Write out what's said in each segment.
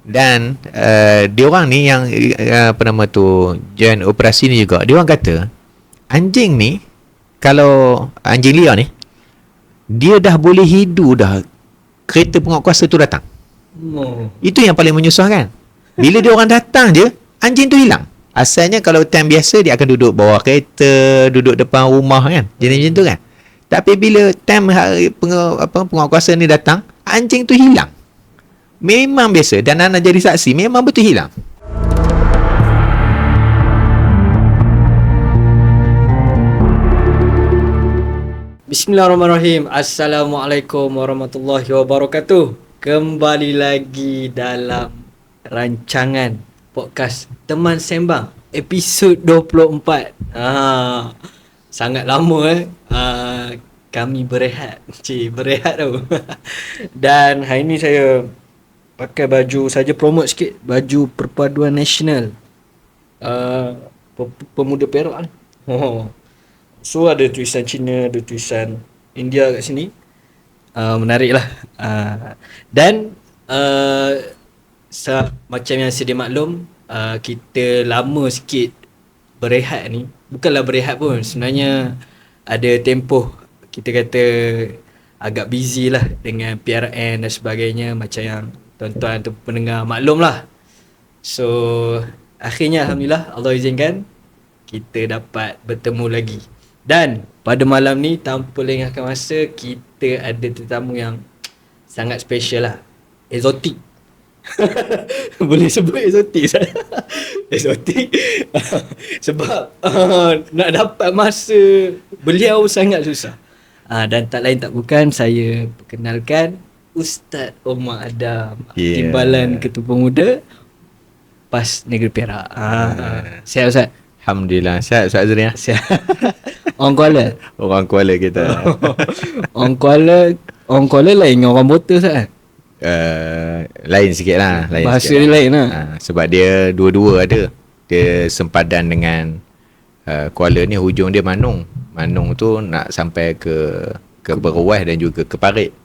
Dan dia orang ni yang apa nama tu, join operasi ni juga, dia orang kata anjing ni, kalau anjing liar ni, dia dah boleh hidu dah kereta penguatkuasa tu datang. Itu yang paling menyusahkan. Bila dia orang datang je, anjing tu hilang. Asalnya kalau time biasa dia akan duduk bawah kereta, duduk depan rumah kan, jenis macam tu kan. Tapi bila time penguatkuasa ni datang, anjing tu hilang. Memang biasa. Dan Ana jadi saksi, memang betul hilang. Bismillahirrahmanirrahim. Assalamualaikum warahmatullahi wabarakatuh. Kembali lagi dalam rancangan podcast Teman Sembang episod 24. Sangat lama kami berehat. Berehat tau. Dan hari ni saya pakai baju saja, promote sikit, baju Perpaduan Nasional Pemuda Perak ni. So ada tulisan Cina, ada tulisan India kat sini. Menarik lah. Dan macam yang sedia maklum, kita lama sikit berehat ni. Bukanlah berehat pun, sebenarnya ada tempoh, kita kata agak busy lah dengan PRN dan sebagainya, macam yang tuan-tuan tu pendengar maklum lah. So akhirnya Alhamdulillah, Allah izinkan kita dapat bertemu lagi. Dan pada malam ni, tanpa lengahkan masa, kita ada tetamu yang sangat special lah. Exotic. Boleh sebut exotic saya. Exotic. Sebab nak dapat masa beliau sangat susah. Dan tak lain tak bukan, saya perkenalkan Ustaz Omar Adam, Timbalan Ketua Pemuda PAS Negeri Perak. Sihat Ustaz? Alhamdulillah. Sihat Ustaz Azri. Sihat. Orang Kuala? Orang Kuala kita. Orang Kuala lain dengan orang Bota Ustaz? Lain sikit lah. Bahasa dia lain lah. Sebab dia dua-dua ada. Dia sempadan dengan Kuala ni, hujung dia Manung. Manung tu nak sampai ke Beruas dan juga ke Parit.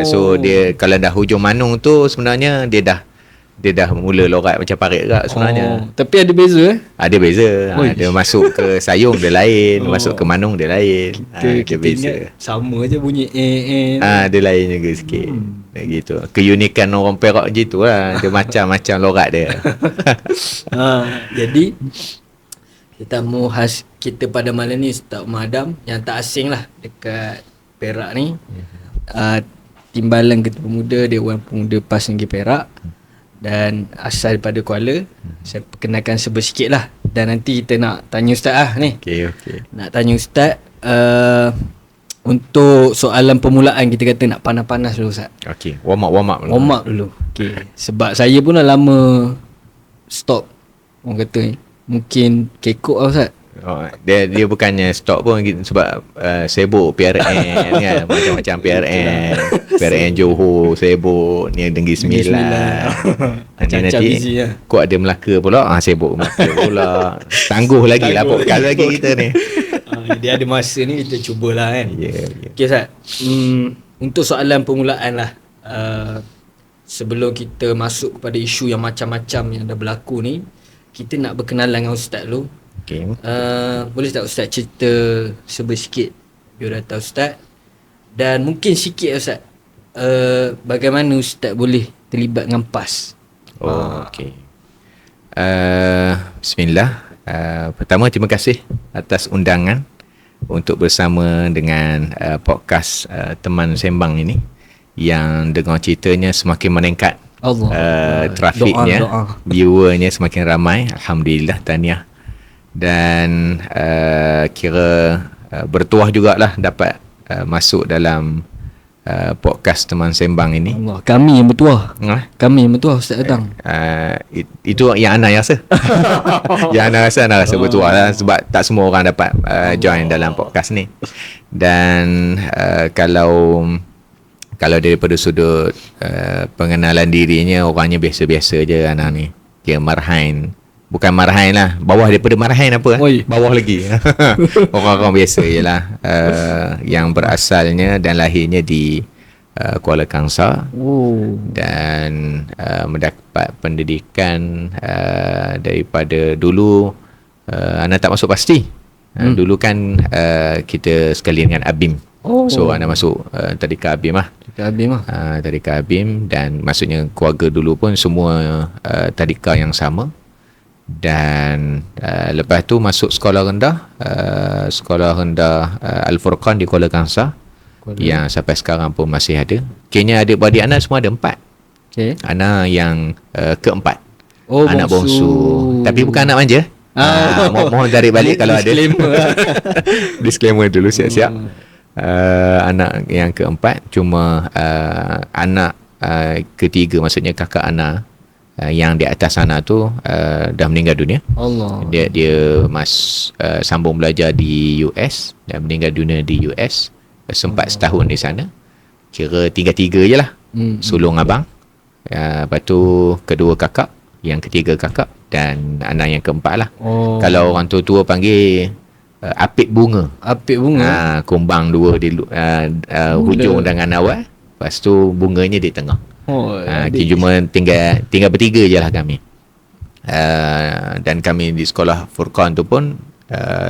So dia kalau dah hujung Manung tu, sebenarnya dia dah mula lorat macam Parit juga sebenarnya. Tapi ada beza Ada beza. Dia masuk ke Sayung dia lain, masuk ke Manung dia lain. Kita beza. Sama je bunyi dia lain juga sikit. Gitu. Keunikan orang Perak gitu lah. Dia macam-macam lorat dia. Jadi tetamu khas kita pada malam ni Ustaz Omar Adam, yang tak asing lah dekat Perak ni. Timbalan Ketua Pemuda Dewan Pemuda PAS Negeri Perak, dan asal daripada Kuala. Saya perkenalkan sebersikit lah, dan nanti kita nak tanya Ustaz lah ni. Okay. Nak tanya Ustaz, untuk soalan permulaan, kita kata nak panas-panas dulu Ustaz. Okay, warm up dulu. Okay. Sebab saya pun dah lama stop, orang kata mungkin kekok lah Ustaz. Dia bukannya stop pun sebab sibuk PRN kan, macam-macam PRN Johor sibuk ni, Negeri Sembilan. Macam-macam busy lah. Kok ada Melaka pula, sibuk Melaka pula. Tangguh lagi lah podcast lagi kita ni. Dia ada masa ni, kita cubalah kan. Yeah. Okay Ustaz, untuk soalan permulaan lah, sebelum kita masuk kepada isu yang macam-macam yang dah berlaku ni, kita nak berkenalan dengan Ustaz dulu. Okay. Boleh tak Ustaz cerita sebersikit biodata Ustaz, dan mungkin sikit Ustaz, bagaimana Ustaz boleh terlibat dengan PAS? Okay. Bismillah. Pertama, terima kasih atas undangan untuk bersama dengan podcast Teman Sembang ini, yang dengar ceritanya semakin meningkat. Trafiknya, viewernya semakin ramai. Alhamdulillah, tahniah. Dan kira bertuah jugalah dapat masuk dalam podcast Teman Sembang ini. Allah, kami yang bertuah. Kami yang bertuah Ustaz datang. Itu yang Ana rasa. Yang Ana rasa bertuah lah, sebab tak semua orang dapat join dalam podcast ni. Dan kalau daripada sudut pengenalan dirinya, orangnya biasa-biasa je Ana ni. Dia marhain. Bukan marhain lah, bawah daripada marhain apa? Bawah lagi. Orang-orang biasa je lah, yang berasalnya dan lahirnya di Kuala Kangsar Oh. dan mendapat pendidikan daripada dulu Ana tak masuk pasti. Dulu kan kita sekali dengan ABIM. Oh. So Ana masuk tadika ABIM lah. Dekat Abim lah. Tadika ABIM, dan maksudnya keluarga dulu pun semua tadika yang sama. Dan lepas tu masuk sekolah rendah, Al-Furqan di Kuala Kangsar, yang sampai sekarang pun masih ada. Kayaknya adik-beradik Ana semua ada 4. Okay. Ana yang keempat. Oh, Anak bongsu. Tapi bukan anak manja. Mohon tarik balik kalau ada. Disclaimer dulu siap-siap. Anak yang keempat, cuma anak ketiga, maksudnya kakak Ana yang di atas Ana tu dah meninggal dunia. Allah. Dia sambung belajar di US dan meninggal dunia di US. Sempat setahun di sana. Kira 3-3 je lah. Sulung abang. Lepas tu kedua kakak, yang ketiga kakak, dan anak yang keempat lah. Kalau orang tua panggil apit bunga. Apit bunga. Kumbang dua di hujung dengan awal. Lepas tu bunganya di tengah. Kita cuma tinggal bertiga je lah kami. Dan kami di sekolah Furqan tu pun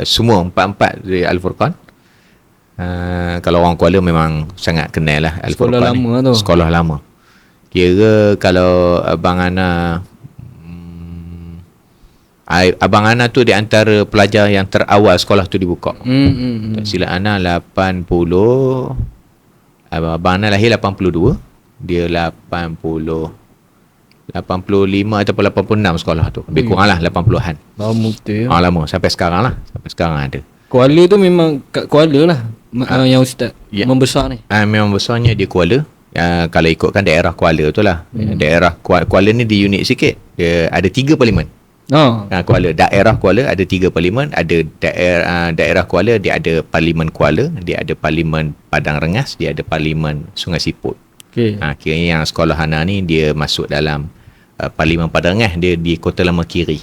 semua 4 dari Al-Furqan. Kalau orang Kuala memang sangat kenal lah Al-Furqan. Sekolah lama tu. Sekolah lama. Kira kalau Abang Ana Abang Ana tu di antara pelajar yang terawal sekolah tu dibuka. Tak silap Ana 80. Abang Ana lahir 82. Dia 85 ataupun 86 sekolah tu. Lebih kurang lah 80-an. Lama betul. Lama. Sampai sekarang lah. Sampai sekarang ada. Kuala tu memang kat Kuala lah. Yang Ustaz membesar ni. Memang besarnya di Kuala. Kalau ikutkan daerah Kuala tu lah. Daerah Kuala ni di unik sikit. Dia ada 3 parlimen. Kuala, daerah Kuala ada 3 parlimen. Ada daerah Kuala, dia ada Parlimen Kuala, dia ada Parlimen Padang Rengas, dia ada Parlimen Sungai Siput. Kiranya yang sekolah Hana ni dia masuk dalam Parlimen Padang Rengas, dia di Kota Lama Kiri.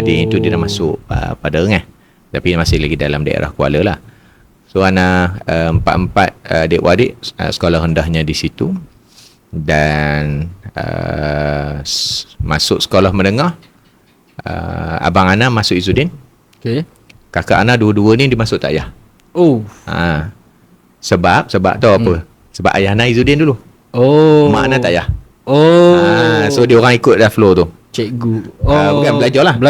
Dia itu dia dah masuk Padang Rengas, tapi masih lagi dalam daerah Kuala lah. So Hana 4 adik-beradik, sekolah rendahnya di situ. Dan masuk sekolah menengah, abang Ana masuk Izzuddin. Kakak Ana dua-dua ni dia masuk Takyah. Sebab tahu apa? Sebab ayah Ana Izzuddin dulu. Mak Ana Takyah. So dia orang ikut dah flow tu. Cikgu. Bukan belajar lah.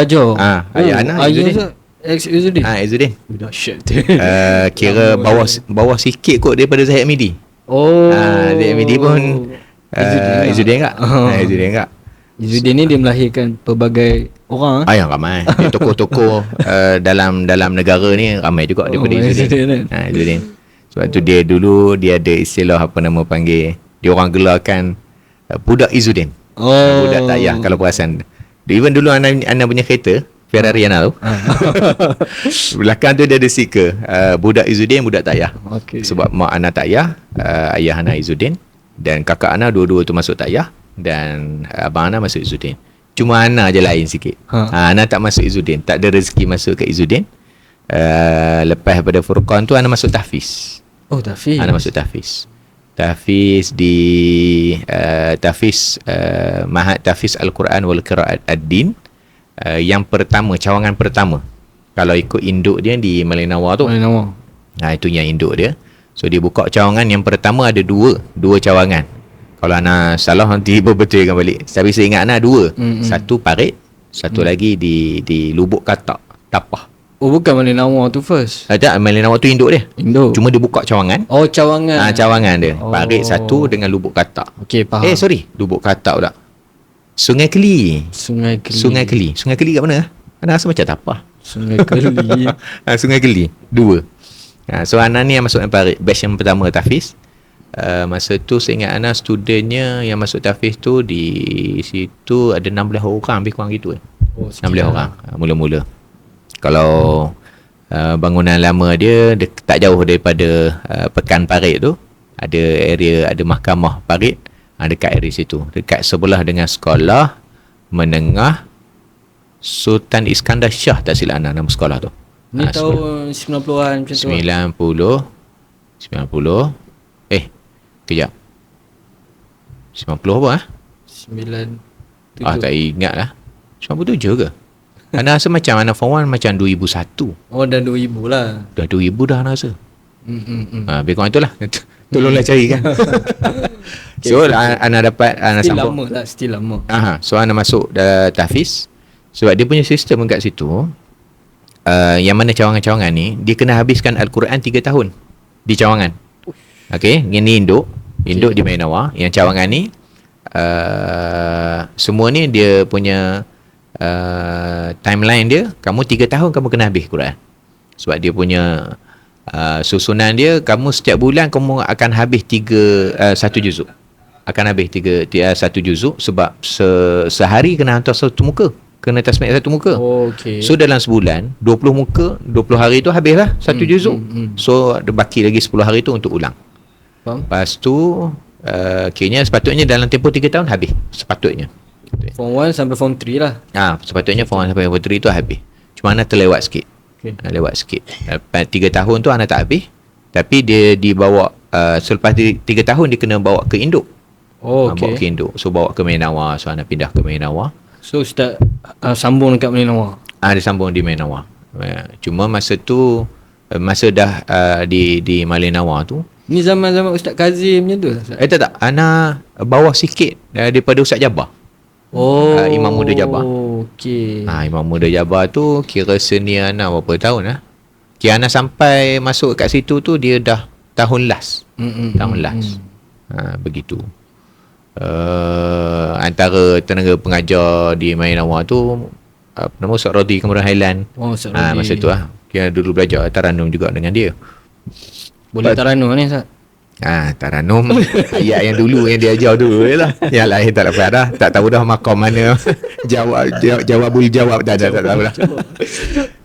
Ayah Ana Izzuddin. Izzuddin. Izzuddin. Dahsyat. Kira bawah sikit kot daripada Zahid Midi. Zahid Midi pun Izzuddin enggak? Izzuddin enggak? Izzuddin ni dia melahirkan pelbagai orang. Yang ramai. Dia tokoh-tokoh dalam negara ni ramai juga daripada Izzuddin. Izzuddin. Sebab tu dia dulu dia ada istilah apa nama panggil. Dia orang gelarkan budak Izzuddin. Budak Takyah kalau perasan. Even dulu anak punya kereta Ferrari Ana tu. Belakang tu dia ada stiker budak Izzuddin, budak Takyah. Sebab mak Ana Takyah, ayah Ana Izzuddin, dan kakak Ana dua-dua tu masuk Takyah, dan abang Ana masuk Izzuddin. Cuma Ana je lain sikit. Ana tak masuk Izzuddin, tak ada rezeki masuk ke Izzuddin. Lepas daripada Furqan tu Ana masuk Tahfiz. Tahfiz. Ana masuk Tahfiz. Tahfiz di Mahat Tahfiz Al-Quran wal Qiraat Ad-Din. Yang pertama, cawangan pertama kalau ikut induk dia di Malinawa tu. Itu yang induk dia. So dia buka cawangan yang pertama, ada dua cawangan. Kalau Ana salah nanti berbetulkan balik. Tapi saya ingat Ana 2. Satu Parit, satu lagi di Lubuk Katak, Tapah. Bukan Malinawa tu first. Tak, Malinawa tu induk dia. Induk. Cuma dia buka cawangan. Cawangan. Cawangan dia. Parit satu dengan Lubuk Katak. Faham. Sorry, Lubuk Katak pula. Sungai Keli. Sungai Keli kat mana? Ana rasa macam Tapah. Sungai Keli. Sungai Keli. 2. So Ana ni yang masuk Parit, batch yang pertama Tahfiz. Masa tu saya ingat Ana studentnya yang masuk Tahfiz tu di situ ada 16 orang, lebih kurang gitu 16 orang mula-mula. Kalau bangunan lama dia tak jauh daripada Pekan Parit tu, ada area, ada mahkamah Parit, dekat area situ, dekat sebelah dengan sekolah menengah Sultan Iskandar Shah, tak silap Ana nama sekolah tu. Ni tahun 90-an macam tu. 90. Kejap. 90 apa 97. Tak ingat lah. 97 ke? Ana rasa macam Ana form 1 macam 2001. Oh, dah 2000 lah. Dah 2000 dah Ana rasa. Lebih kurang itulah. Tolonglah cari kan. So Ana dapat Ana Still sambung. lama lah, still lama. So Ana masuk tahfiz. Sebab dia punya sistem kat situ, yang mana cawangan-cawangan ni dia kena habiskan Al-Quran 3 tahun di cawangan. Okey, ini induk di Mainawa. Yang cawangan ni semua ni dia punya timeline dia, kamu 3 tahun kamu kena habis Quran. Sebab dia punya susunan dia, kamu setiap bulan kamu akan habis 1 juzuk. Akan habis 1 juzuk. Sebab sehari kena hantar satu muka, kena tasmid satu muka. Okay. So dalam sebulan 20 muka, 20 hari tu habislah 1 juzuk. So ada baki lagi 10 hari tu untuk ulang. Faham? Lepas tu kiranya sepatutnya dalam tempoh 3 tahun habis. Sepatutnya Form 1 sampai Form 3 lah. sepatutnya form 1 sampai form 3 tu habis. Cuma Ana terlewat sikit. Lewat sikit. 3 tahun tu Ana tak habis. Tapi dia dibawa selepas 3 tahun dia kena bawa ke induk. Bawa ke induk. So bawa ke Mainawa. So Ana pindah ke Mainawa. So Ustaz sambung dekat Mainawa. Dia sambung di Mainawa. Cuma masa tu masa dah di Mainawa tu, Ni zaman-zaman Ustaz Kazim macam tu Ustaz? tak. Ana bawah sikit daripada Ustaz Jabar. Imam Muda Jabar. Okey. Imam Muda Jabar tu kira senior Ana berapa tahun lah. Kira Ana sampai masuk kat situ tu dia dah tahun last. Tahun last. Begitu. Antara tenaga pengajar di Mainawa tu nama Ustaz Rodi Kemudian Highland. Ustaz Rodi. Masa tu lah. Kira dulu belajar Taranum juga dengan dia. Boleh Taranum ni Ustaz? Taranum ayat yang dulu yang dia ajar dulu je lah. Yang lain tak dapat dah. Tak tahu dah makam mana. Jawabul jawab tak tahu lah.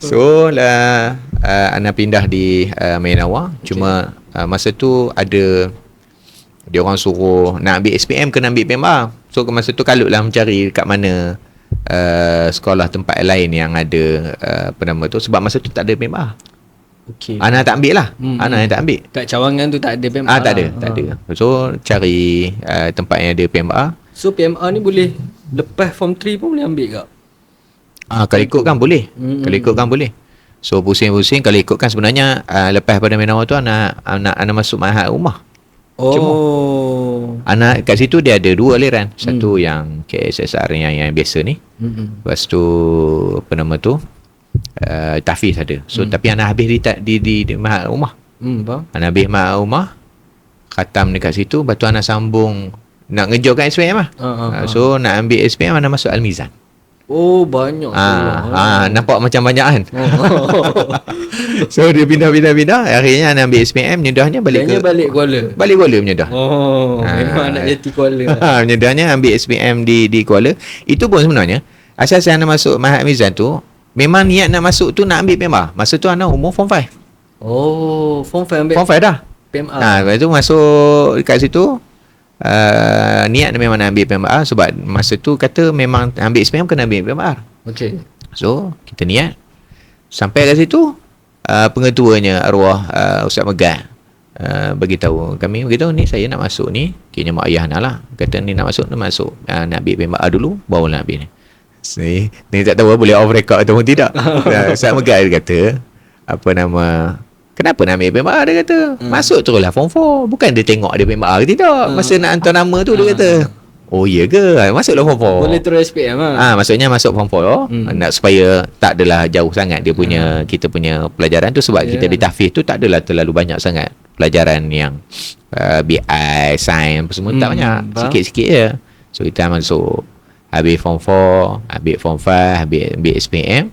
So lah Ana pindah di Mainawa. Cuma masa tu ada dia orang suruh nak ambil SPM kena ambil PMA. So masa tu kalut lah mencari kat mana sekolah tempat lain yang ada apa nama tu. Sebab masa tu tak ada PMA. Ana tak ambil lah. Ana yang tak ambil. Kat cawangan tu tak ada PMA. Tak ada. So cari tempat yang ada PMA. So PMA ni boleh lepas form 3 pun boleh ambil tak? Kalau ikutkan boleh. Kalau ikutkan boleh. So pusing-pusing kalau ikutkan sebenarnya lepas pada Mainawa tu ana masuk Mahat Umar. Cuma ana kat situ dia ada 2 aliran. Satu yang KSSR yang biasa ni. Lepas tu apa nama tu? Tahfiz ada. So tapi Ana habis di Mahat Umar. Faham? Ana habis Mahat Umar, khatam dekat situ, lepas tu Ana sambung nak ngejar kat SPM lah. So nak ambil SPM Ana masuk Al-Mizan. Banyak. Nampak macam banyak kan. So dia pindah. Akhirnya Ana ambil SPM, menyedahnya balik Kuala. Balik Kuala menyedah. Memang nak jati Kuala. Menyedahnya ambil SPM di Kuala. Itu pun sebenarnya asas Ana masuk Mahat Mizan tu memang niat nak masuk tu nak ambil PMA. Masa tu Ana umur form 5. Form 5 ambil Form 5 dah. PMA. Lepas tu masuk dekat situ niat memang nak ambil PMA. Sebab masa tu kata memang ambil SPM kena ambil PMA. Okey. So kita niat. Sampai kat situ pengetuanya arwah Ustaz Megat beritahu kami, beritahu ni saya nak masuk ni. Kira mak ayah nak lah. Kata ni nak masuk. Nak ambil PMA dulu baru nak ambil ni. Ni tak tahu boleh off record ataupun tidak. Ustaz Megat dia kata apa nama, kenapa nak ambil PMA, dia kata masuk teruslah form 4. Bukan dia tengok ada PMA ke tidak. Masa nak hantar nama tu dia kata oh iya ke, masuklah form 4. Boleh terus SPM lah. Maksudnya masuk form 4 nak supaya tak adalah jauh sangat dia punya kita punya pelajaran tu. Sebab kita di tahfiz tu tak adalah terlalu banyak sangat pelajaran yang BI, sains apa semua, tak banyak, sikit-sikit je. So kita masuk, habis form 4, habis form 5, habis SPM.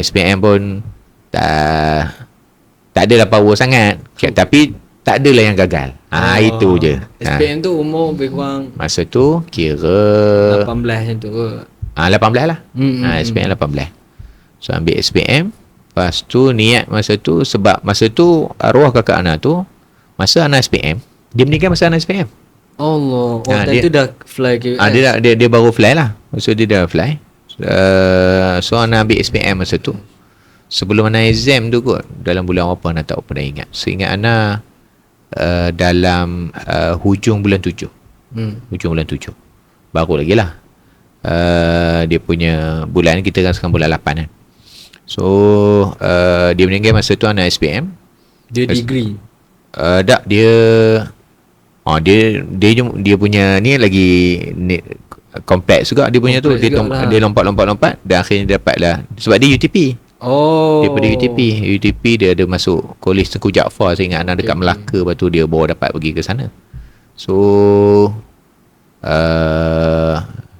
SPM pun tak adalah power sangat, tapi tak adalah yang gagal. Itu je. SPM tu umur lebih kurang masa tu kira 18 macam tu ke? 18 lah. SPM 18. So ambil SPM. Lepas tu niat masa tu, sebab masa tu arwah kakak Ana tu masa Ana SPM, dia meninggal masa Ana SPM. Allah. Time tu dah fly ke? Dia baru fly lah. Masa dia dah fly. So Ana ambil SPM masa tu. Sebelum Ana exam tu kot, dalam bulan apa Ana tak pernah ingat. Seingat Ana dalam hujung bulan 7. Hujung bulan 7. Baru lagi lah. Dia punya bulan, kita kan sekarang bulan 8 kan. So dia meninggal masa tu anak SPM. Dia degree. Tak, dia punya ni lagi kompleks juga dia punya tu. Dia lompat dan akhirnya dapat lah, sebab dia UTP. Daripada UTP dia ada masuk Kolej Tengku Jaafar, saya ingat, anak dekat Melaka. Lepas tu dia baru dapat pergi ke sana. So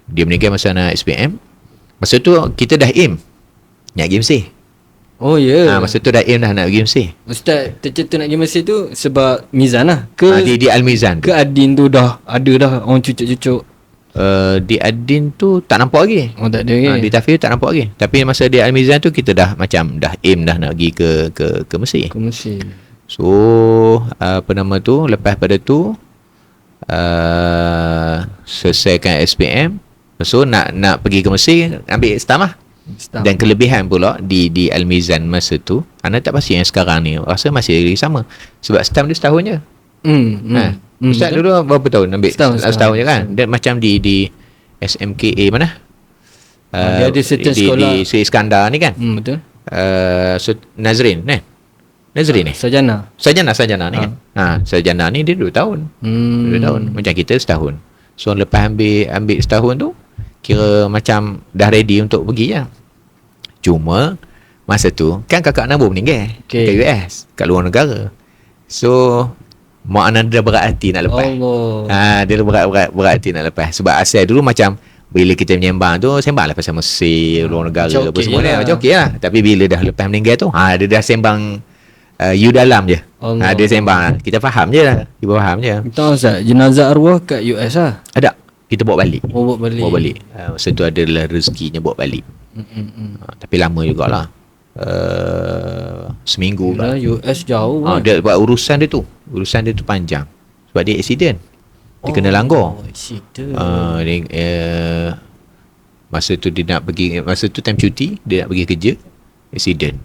dia meninggal masa anak SPM. Masa tu kita dah aim nak pergi Mesir. Oh ya. Masa tu dah aim dah nak pergi Mesir. Ustaz tercetus nak pergi Mesir tu sebab Mizan lah ke? Di Al-Mizan. Ke Adin tu dah ada dah orang cucuk-cucuk. Di Adin tu tak nampak lagi. Oh tak ada lagi. Di Tafir tak nampak lagi. Tapi masa di Al-Mizan tu kita dah macam dah aim dah nak pergi ke Mesir. Ke Mesir. So apa nama tu, lepas pada tu selesaikan SPM. So nak pergi ke Mesir, ambil stamah. Dan kelebihan pula di Al-Mizan masa tu, anda tak pasti yang sekarang ni, rasa masih lagi sama. Sebab stam dia setahun je. Ustaz dulu berapa tahun ambil? Setahun je kan. Dan macam di SMKA mana? Dia ada certain sekolah di Sri Iskandar ni kan. Betul. Nazrin kan? Nazrin ni? Sarjana ni kan. Sarjana ni dia 2 tahun. 2 tahun. Macam kita setahun. So lepas ambil setahun tu, kira macam dah ready untuk pergi je. Cuma masa tu kan kakak Nabu meninggal kat US, kat luar negara. So mak Ananda dah berat hati nak lepas. Dia berat hati nak lepas. Sebab asal dulu macam bila kita menyembang tu, sembanglah pasal Mesir, luar negara apa semua lah. Macam okey lah. Tapi bila dah lepas meninggal tu, dia dah sembang you dalam je. Dia sembang. Kita faham je lah. Kita faham je. Tahu Ustaz, jenazah arwah kat US lah? Ada. Kita bawa balik. Bawa balik. Masa tu adalah rezekinya bawa balik. Tapi lama jugalah. Seminggu lah. US jauh kan. Dia buat urusan dia tu panjang. Sebab dia accident. Dia kena langgar. Accident. Masa tu dia nak pergi, masa tu time cuti, dia nak pergi kerja, accident.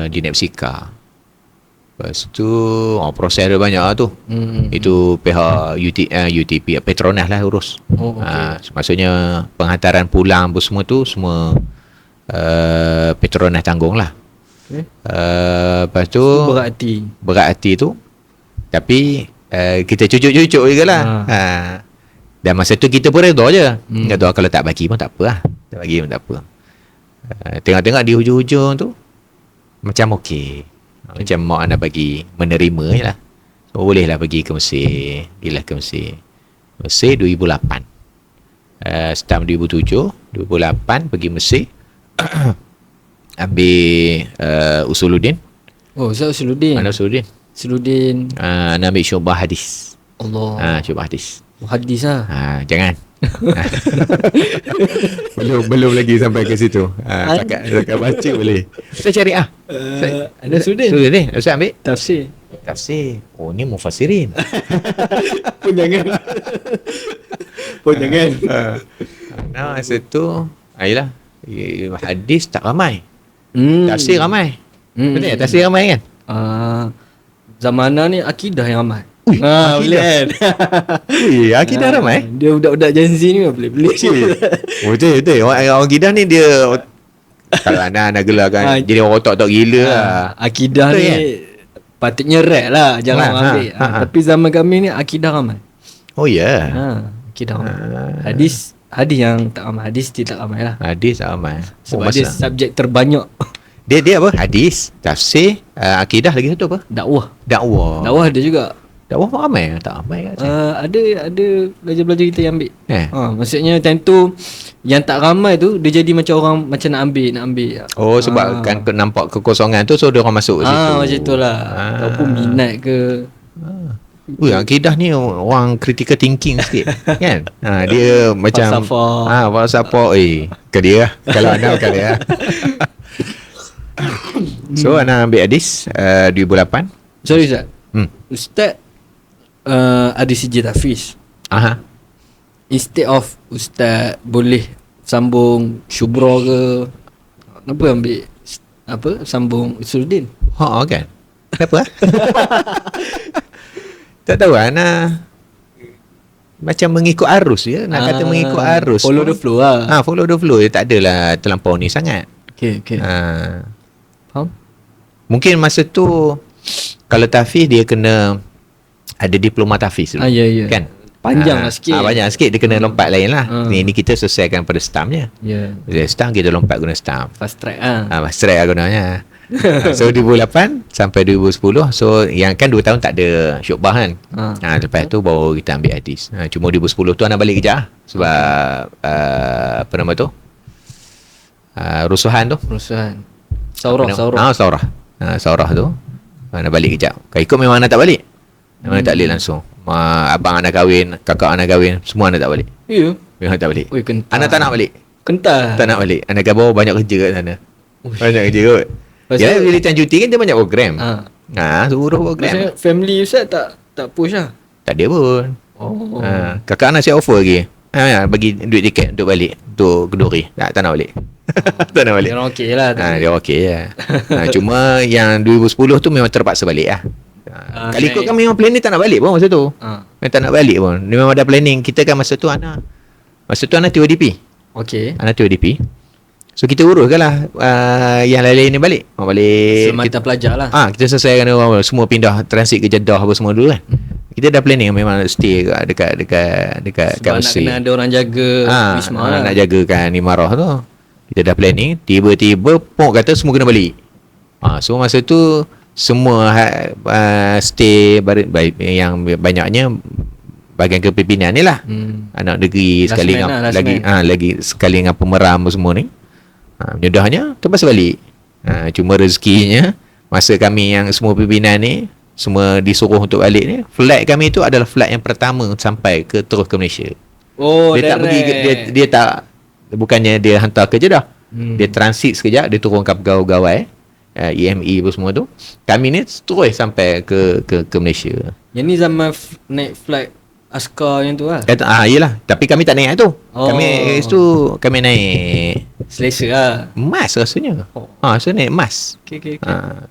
Dia naik bersikar. Lepas tu proses dia banyak lah tu. Itu pihak UTP Petronas lah urus. Maksudnya penghantaran pulang apa semua tu, semua Petronas tanggung lah. Lepas tu berat hati tu. Tapi kita cucuk-cucuk juga lah. Dan masa tu kita pun redha je. Kata kalau tak bagi pun tak apa lah. Tak bagi pun tak apa. Tengok-tengok di hujung-hujung tu macam okey. Macam mak anda bagi, menerima je lah. So boleh lah pergi ke Mesir. Pergilah ke Mesir 2008. Stam 2007, 2008 pergi Mesir. Ambil Usuluddin. Ustaz Usuluddin. Mana Usuluddin? Anda ambil syubah hadis. Allah. Syubah hadis. Hadis lah. Jangan. belum lagi sampai ke situ. Cakap baca boleh. Saya cari Ada Usuluddin. Usuluddin. Ustaz ambil tafsir. Oh ni mufassirin. Pun jangan. Masa tu ayolah, hadis tak ramai. Tafsir ramai. Betul tak? Tafsir ramai kan? Zamanan ni akidah yang ramai. Boleh. Akidah ramai. Dia budak-budak Gen Z ni boleh. Betul. Orang akidah ni dia kalau anak gelarkan jadi orang otak gila lah. Akidah betul, ni kan? Patutnya rare lah, jangan ambil. Tapi zaman kami ni akidah ramai. Oh ya. Akidah ramai. Hadis yang tak ramai. Hadis tidak ramai lah. Hadis tak ramai. Sebab dia subjek terbanyak. Dia apa? Hadis, tafsir, akidah, lagi satu apa? Dakwah ada juga. Dakwah pun ramai? Tak ramai kat saya. Ada belajar-belajar kita yang ambil. Maksudnya time tu yang tak ramai tu dia jadi macam orang macam nak ambil. Oh sebab kan nampak kekosongan tu, so dia orang masuk ke situ. Macam itulah. Ataupun minat ke. Akidah ni orang critical thinking sikit kan. Dia macam falsafah. Ke dia kalau anda bukan dia. So anda ambil hadis 2008. Sorry Ustaz. Ustaz ada sijil tahfiz. Instead of Ustaz boleh sambung syubra ke, kenapa ambil sambung Usuluddin? Kan. Kenapa? Tak tahu Ana. macam mengikut arus je. Nak kata mengikut arus. Follow the flow lah. Follow the flow. Dia tak adalah terlampau ni sangat. Okay. Faham? Mungkin masa tu kalau tahfiz dia kena ada diploma tahfiz dulu. Ya. Kan? Panjang lah sikit. Panjang sikit. Dia kena lompat lain lah. Ni kita selesaikan pada stamp je. Ya. Bila stamp kita lompat guna stamp. Fast track Fast track lah gunanya. So 2008 sampai 2010. So yang kan 2 tahun tak ada syukbah kan. Lepas tu baru kita ambil hadis. Cuma 2010 tu anak balik kejap lah. Sebab apa nama tu, rusuhan tu. Saurah tu anak balik kejap. Kalau ikut memang anak tak balik. Memang tak balik langsung. Abang anak kahwin, kakak anak kahwin, semua anak tak balik. Ya. Memang tak balik. Oi, kental. Anak tak nak balik. Kental. Tak nak balik. Anak bawa banyak kerja kat sana. Banyak kerja kot. Ya, bila time cuti kan dia banyak program. Suruh program. Maksudnya family Ustaz tak push lah. Tak ada pun. Kakak anak siap offer lagi. Bagi duit tiket untuk balik. Untuk Keduri. Tak nak balik. Tak nak balik. Dia orang okey lah. Dia okey je. Cuma yang 2010 tu memang terpaksa balik lah. Kalau ikut kan memang planning tak nak balik pun masa tu. Memang tak nak balik pun. Dia memang ada planning. Kita kan masa tu anak TODP. Okey. Anak TODP. So kita uruskan lah yang lain-lain ni balik. Semata pelajar lah. Kita selesaikan semua pindah transit ke Jeddah apa semua dulu kan. Kita dah planning memang stay dekat sebab nak kena ada orang jaga Wisma lah. Nak jagakan Imarah tu. Kita dah planning. Tiba-tiba Pok kata semua kena balik. So masa tu semua stay yang banyaknya bahagian kepimpinan ni lah. Anak negeri sekali lagi sekali dengan pemeram semua ni. Menyudahnya terpaksa balik. Cuma rezekinya masa kami yang semua pimpinan ni semua disuruh untuk balik ni, flight kami tu adalah flight yang pertama sampai terus ke Malaysia. Dia tak pergi dia tak, bukannya dia hantar ke Jeddah. Dia transit sekejap, dia turunkan pegawai EME apa semua tu. Kami ni terus sampai ke Malaysia. Yang ni zaman naik flight askar yang tu lah. Yelah, tapi kami tak naik tu. Kami naik selesa lah. Mas rasanya. So naik Mas. Okay.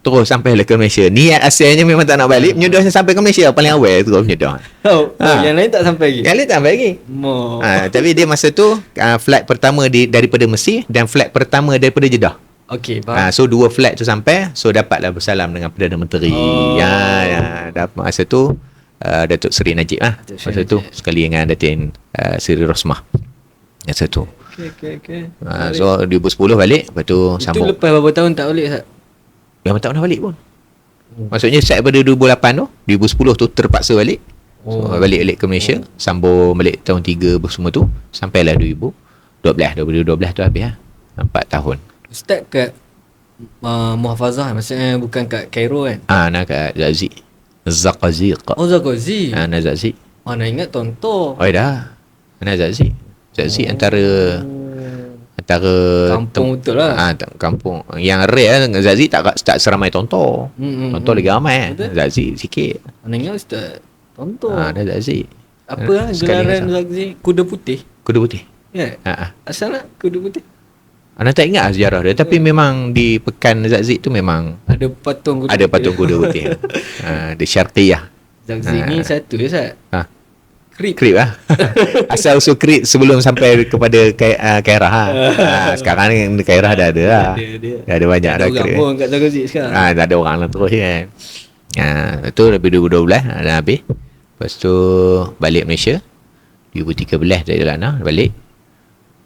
Terus sampai ke Malaysia. Niat asalnya memang tak nak balik. Menyudahnya sampai ke Malaysia. Paling awal terus menyedah. Yang lain tak sampai lagi? Yang lain tak sampai lagi. Tapi dia masa tu flight pertama daripada Mesir dan flight pertama daripada Jeddah. Okey, faham. So 2 flight tu sampai. So dapatlah bersalam dengan Perdana Menteri. Dapat masa tu Datuk Seri Najib lah. Masa tu sekali dengan Datin Seri Rosmah. Masa tu. Okay. So 2010 balik. Lepas tu sambung. Itu lepas berapa tahun tak balik Ustaz? Memang tak pernah balik pun. Maksudnya start pada 2008 tu, 2010 tu terpaksa balik. So balik ke Malaysia. Sambung balik tahun 3 semua tu. Sampailah 2012 tu habis lah. 4 tahun. Start kat Muhafazah, maksudnya bukan kat Cairo kan? Nak kat Zaqaziq. Zaqaziq. Nak Zaqaziq. Nak ingat Tonto. Dah. Nak Zaqaziq. Zaqaziq antara kampung betul lah. Kampung yang rare lah. Zaqaziq tak seramai Tonto. Tonto lagi ramai. Zaqaziq sikit. Nak ingat Ustaz Tonto. Nak Zaqaziq. Apa lah gelaran Zaqaziq? Kuda putih. Kuda putih. Ya. Asal lah kuda putih. Anak tak ingat sejarah dia, tapi memang di Pekan Zaqaziq tu memang ada patung kuda putih. Dia Syarqiyah. Zaqaziq ni satu je Ustaz. Krip lah. Asal usul krip sebelum sampai kepada Kairah lah. Sekarang ni Kairah dah ada lah. Dah ada banyak dah krip. Tak ada orang kat Zaqaziq sekarang. Tak ada orang lah terus kan. Itu lebih 2012 dah habis. Lepas tu balik Malaysia 2013 dari Lana balik.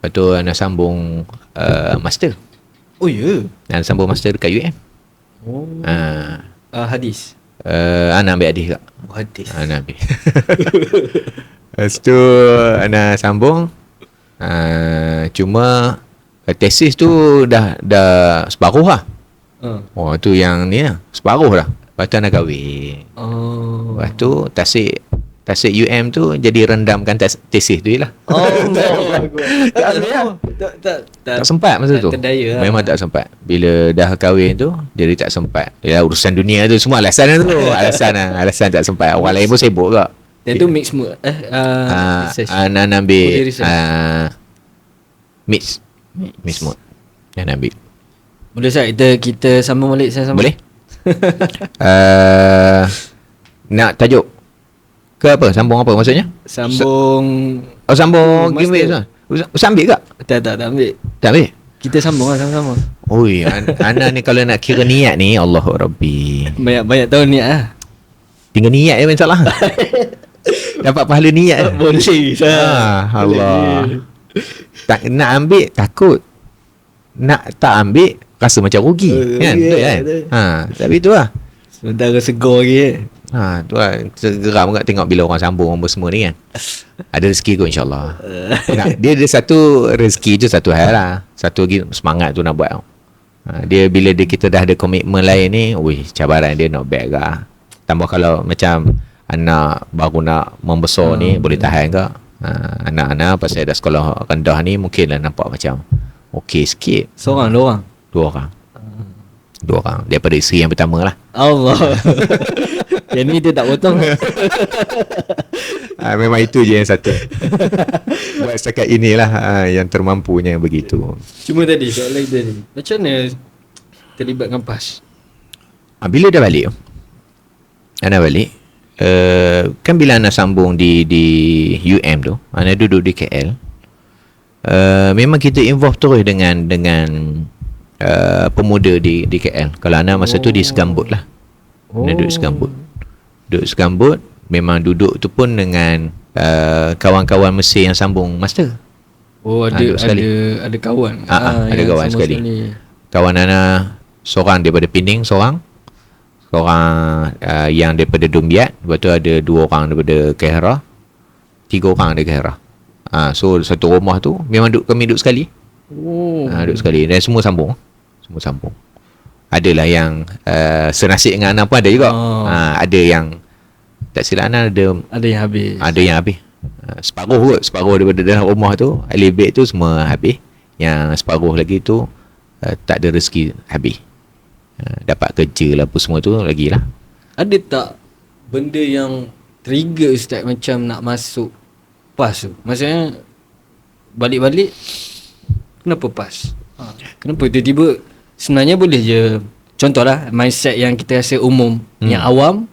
Lepas tu nak sambung master. Nak sambung master dekat UM. Hadis. Nak ambil hadis kak. Hadis. Nak ambil. Lepas tu nak sambung. Cuma tesis tu dah separuh lah. Tu yang ni lah, separuh lah. Lepas tu nak kahwin. Lepas tu Tasik UM tu jadi rendamkan tesis tu je lah. Tak sempat masa tu. Terdaya lah. Memang tak sempat. Bila dah kahwin tu, jadi tak sempat. Ya, urusan dunia tu semua alasan tu. Alasan tak sempat. Orang lain pun sibuk kak. Dan tu mix mood. Nak ambil mix mood. Nak ambil. Boleh Ustaz, kita sambung balik. Boleh? Nak tajuk Ke apa? Sambung apa maksudnya? Sambung. Oh, sambung Master. giveaway tu. Ustaz ambil tak? Tak ambil. Tak ambil? Kita sambung lah sama-sama. Oi, Ana ni kalau nak kira niat ni, Allahu Rabbi. Banyak tahun ni lah. Tinggal niat je masalah. Dapat pahala niat. Boleh. Allah. Tak nak ambil takut. Nak tak ambil rasa macam rugi. Kan? Betul kan? Tapi tu lah. Sementara segar lagi. Tu lah. Geram juga tengok bila orang sambung apa semua ni kan. Ada rezeki kot insyaAllah. Dia ada satu rezeki tu satu hal lah. Satu lagi semangat tu nak buat. Dia bila kita dah ada komitmen lain ni, cabaran dia not bad lah. Tambah kalau macam anak baru nak membesar ni boleh tahan ke. Anak-anak pasal dah sekolah rendah ni mungkinlah nampak macam okey sikit. Seorang, dua orang? Dua orang daripada isteri yang pertama lah. Allah. Yang ni dia tak potong. Memang itu je yang satu. Buat setakat inilah yang termampunya begitu. Cuma tadi soalan tadi, macam mana terlibat dengan PAS? Bila dah balik Ana balik kan bila Ana sambung di UM tu, Ana duduk di KL. Memang kita involve terus dengan pemuda di KL. Kalau Ana masa tu di Segambut lah. Ana duduk Segambut. Memang duduk tu pun dengan kawan-kawan Mesir yang sambung master. Ada kawan. Ada kawan sekali. Kawan Ana seorang daripada Pening, seorang yang daripada Dumbiat, lepas tu ada 2 orang daripada Kehra, 3 orang dari Kehra. So satu rumah tu memang kami duduk sekali. Duduk sekali dan semua sambung. Adalah yang senasib dengan Ana pun ada juga. Ada yang tak silap Ana ada yang habis. Separuh daripada dalam rumah tu, ahli bed tu semua habis. Yang separuh lagi tu tak ada rezeki habis. Dapat kerja lah apa semua tu lagi lah. Ada tak benda yang trigger Ustaz macam nak masuk PAS tu? Maksudnya balik-balik kenapa PAS? Kenapa tiba-tiba? Sebenarnya boleh je, contohlah mindset yang kita rasa umum, yang awam,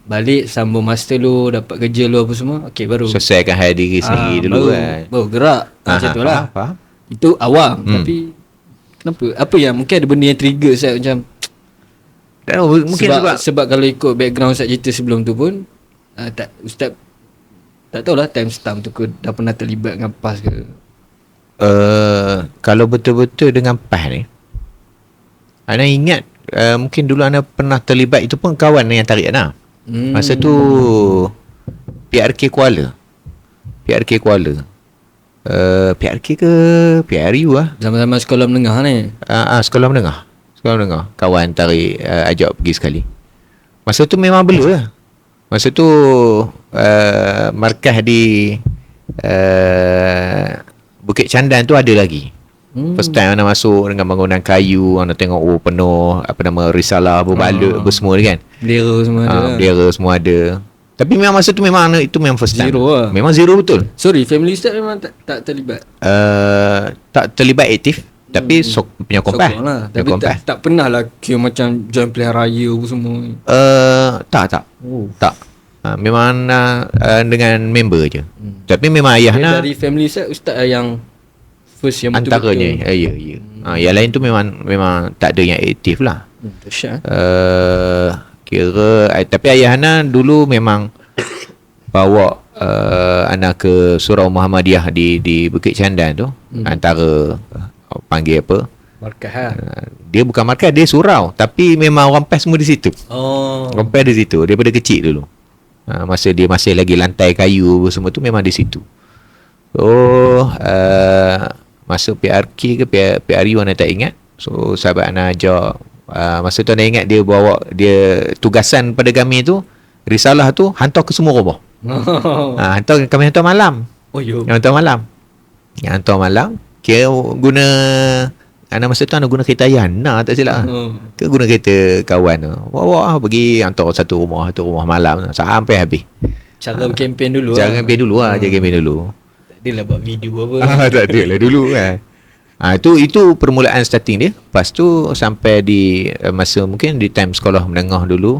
balik sambung master lu, dapat kerja lu apa semua, okey baru selesaikan hal diri sendiri dulu kan. Baru gerak macam tu lah. Faham? Itu awam. Tapi kenapa? Apa yang mungkin ada benda yang trigger Ustaz macam mungkin sebab kalau ikut background Ustaz cerita sebelum tu pun Ustaz tak tahulah time stamp tu dah pernah terlibat dengan PAS ke. Kalau betul-betul dengan PAS ni, Ana ingat mungkin dulu Ana pernah terlibat, itu pun kawan yang tarik Ana. Masa tu PRK Kuala. PRK ke PRU lah. Zaman-zaman sekolah menengah ni. Sekolah menengah. Kawan tarik ajak pergi sekali. Masa tu memang belum lah. Masa tu markah di Bukit Candan tu ada lagi. First time Ana masuk dengan bangunan kayu, Ana tengok penuh risalah berbalut apa semua kan. Bendera semua ada. Bendera semua ada. Tapi memang masa tu memang itu memang first time. Zero lah. Memang zero betul. Sorry, family Ustaz memang tak terlibat. Tak terlibat aktif, tapi punya kompas. Lah. Tapi tak pernah lah kira macam join pilihan raya apa semua. Tak. Memang dengan member je. Tapi memang ayah nak dari family Ustaz yang first yang antaranya. Ya. Yang lain tu memang tak ada yang aktif lah. Dahsyat. Kira tapi ayah Ana dulu memang bawa anak ke Surau Muhammadiyah di Bukit Candan tu. Antara panggil apa? Markah. Dia bukan markah, dia surau, tapi memang orang PAS semua di situ. Orang PAS di situ daripada kecil dulu. Masa dia masih lagi lantai kayu semua tu memang di situ. So masuk PRK ke PRU Ana tak ingat. So sahabat Ana ajak. Masa tu Ana ingat dia bawa tugasan pada kami tu, risalah tu hantar ke semua rumah. Kami hantar malam. Hantar malam. Kira guna Ana masa tu Ana guna kereta ayah Ana tak silap. Ke guna kereta kawan tu. Bawa pergi hantar satu rumah malam sampai habis. Cara kempen dulu. Cara kempen dulu. Tak adalah buat video apa. Tak adalah dulu kan. Itu permulaan starting dia. Lepas tu sampai di masa mungkin di time sekolah menengah dulu,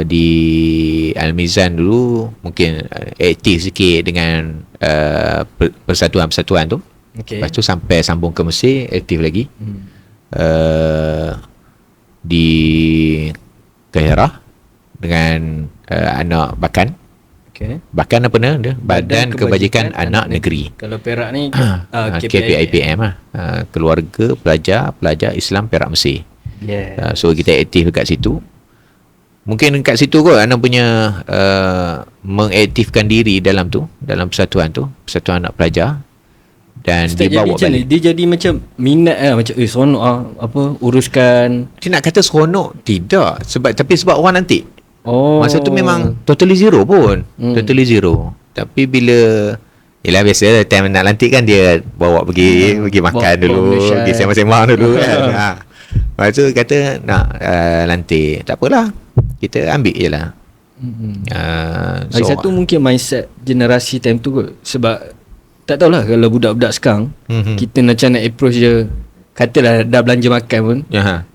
di Al-Mizan dulu mungkin aktif sikit dengan persatuan-persatuan tu. Okay. Lepas tu sampai sambung ke Mesir, aktif lagi. Di Kairah dengan anak Bakan. Okay. Bakan apa nama dia? Badan Kebajikan Anak Negeri. Kalau Perak ni KPIPM lah. Keluarga Pelajar Islam Perak Mesir. Yeah. So kita aktif dekat situ. Mungkin dekat situ kot anda punya mengaktifkan diri dalam persatuan tu, persatuan anak pelajar, dan Ustaz dibawa jadi balik. dia jadi macam minat macam seronok apa uruskan. Dia nak kata seronok tidak, sebab orang nanti. Oh. Masa tu memang totally zero pun. Totally zero. Tapi bila yelah biasa time nak lantik kan dia bawa pergi makan dulu, pergi sembang-sembang dulu kan. Lepas tu kata nak lantik. Tak apalah. Kita ambil je lah. Lagi satu mungkin mindset generasi time tu kot. Sebab tak tahulah kalau budak-budak sekarang kita macam nak approach dia, katalah dah belanja makan pun,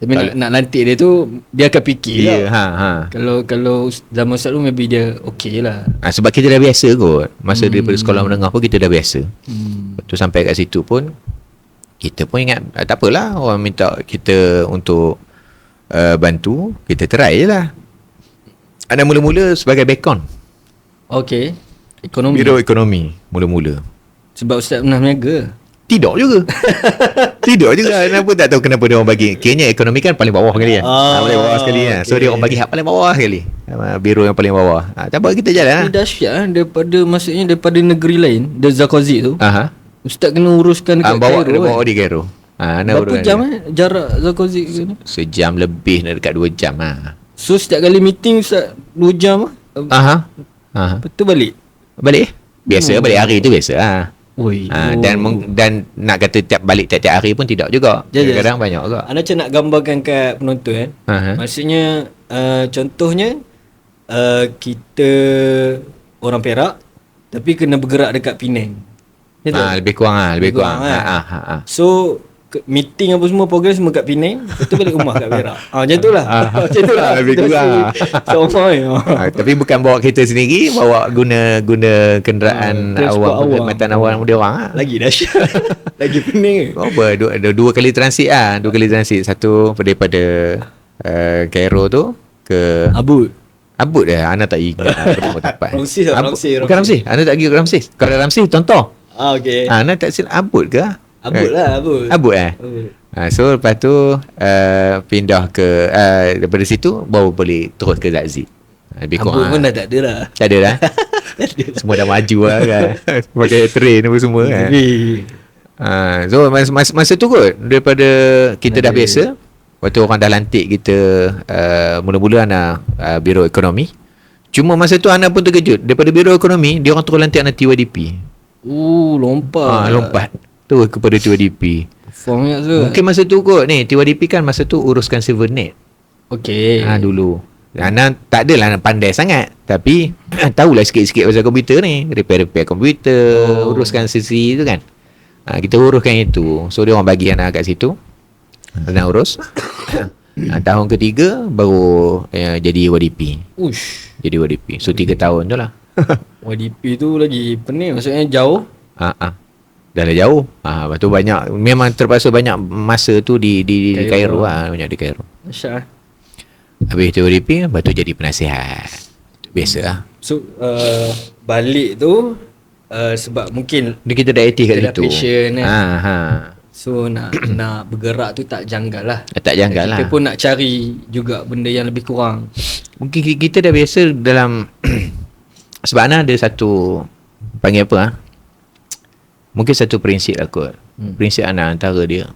tapi nak lantik dia tu dia akan fikir lah. Kalau zaman Ustaz tu maybe dia okey lah. Sebab kita dah biasa kot. Masa daripada sekolah menengah pun kita dah biasa. Lepas tu sampai kat situ pun kita pun ingat tak apalah, orang minta kita untuk bantu, kita try je lah. Ada mula-mula sebagai backon. Okey. Ekonomi. Biro ekonomi mula-mula. Sebab Ustaz pernah berniaga. Tidak juga. Tidak juga. Kenapa tak tahu kenapa dia orang bagi. Kayaknya ekonomi kan paling bawah sekali kan. Paling bawah sekali kan. So dia orang bagi hak paling bawah sekali. Biro yang paling bawah. Tak apa, kita jalan lah. Ini dahsyat daripada negeri lain, the Zakozik tu. Ustaz kena uruskan dekat Cairo. Bawa di Cairo. Berapa jam jarak Zakozik ke ni? Sejam lebih, dekat 2 jam lah. So setiap kali meeting Ustaz 2 jam Lepas tu balik. Biasa balik hari tu biasa lah. Dan nak kata balik tiap-tiap hari pun tidak juga. Kadang-kadang banyak juga. Anda macam nak gambarkan kat penonton kan. Maksudnya contohnya kita orang Perak tapi kena bergerak dekat Penang. Lebih kurang So meeting apa semua, program semua kat Penang, lepas tu balik rumah kat Perak. Macam tu lah. Macam tu lah. Lebih kurang. Tapi bukan bawa kereta sendiri, bawa guna kenderaan awam, perkhidmatan awam dia orang lah. Lagi dahsyat. Lagi pening. Ada 2 kali transit lah. 2 kali transit. Satu daripada Cairo tu ke Abud dah. Ana tak ingat tempat. Ramsis. Bukan Ramsis. Ana tak pergi ke Ramsis. Kalau Ramsis contoh. Okay. Ana tak silap Abud ke? Abud. So lepas tu pindah ke daripada situ baru boleh terus ke Zakzi. Abud pun dah tak ada lah. Tak ada dah. Semua dah maju lah kan. Pakai train apa semua kan. So masa tu kot daripada kita dah biasa. Waktu orang dah lantik kita mula-mula anak Biro Ekonomi. Cuma masa tu anak pun terkejut. Daripada Biro Ekonomi dia orang terus lantik anak TYDP. Lompat tu kepada TYDP. Mungkin masa tu kot ni TYDP kan masa tu uruskan Silvernet. Okey. Dulu Ana tak adalah pandai sangat, tapi tahulah sikit-sikit pasal komputer ni, repair komputer, uruskan sesi tu kan. Kita uruskan itu. So dia orang bagi anak kat situ. Anak urus. Tahun ketiga baru jadi WDP. Jadi WDP. So 3 tahun tu lah. WDP tu lagi pening, maksudnya jauh. Dah lah jauh. Lepas tu banyak, memang terpaksa banyak masa tu di Cairo lah. Banyak di Cairo. Masya. Habis tu WDP, lepas tu jadi penasihat. Biasa lah. So balik tu sebab mungkin kita dah aktif kat situ. Passion kan. So nak bergerak tu tak janggal lah. Tak janggal lah. Kita pun nak cari juga benda yang lebih kurang. Mungkin kita dah biasa dalam sebab Ana ada satu panggil apa mungkin satu prinsip lah kot. Prinsip Ana antara dia,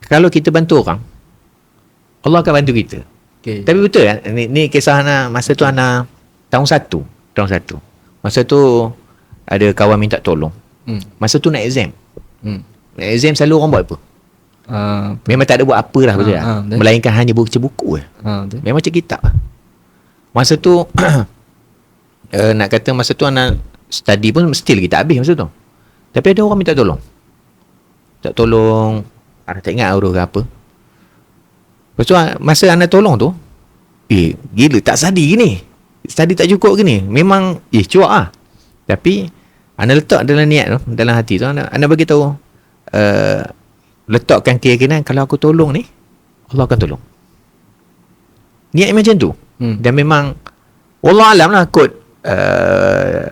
kalau kita bantu orang, Allah akan bantu kita. Tapi betul kan, ni kisah Ana. Masa tu Ana tahun 1. Masa tu ada kawan minta tolong. Masa tu nak exam. Nak exam selalu orang buat apa? Memang tak ada buat apa lah betul lah. Melainkan hanya baca buku memang macam kitab lah. Masa tu nak kata masa tu Ana study pun still kita habis masa tu. Tapi ada orang minta tolong. Ana tak ingat urus ke apa. Lepas tu masa Ana tolong tu, gila tak study ni. Study tak cukup ke ni? Memang cuak lah. Tapi anda letak dalam niat tu, dalam hati tu, anda bagi tahu letakkan keyakinan kalau aku tolong ni, Allah akan tolong. Niat macam tu. Dan memang wallah alam lah kot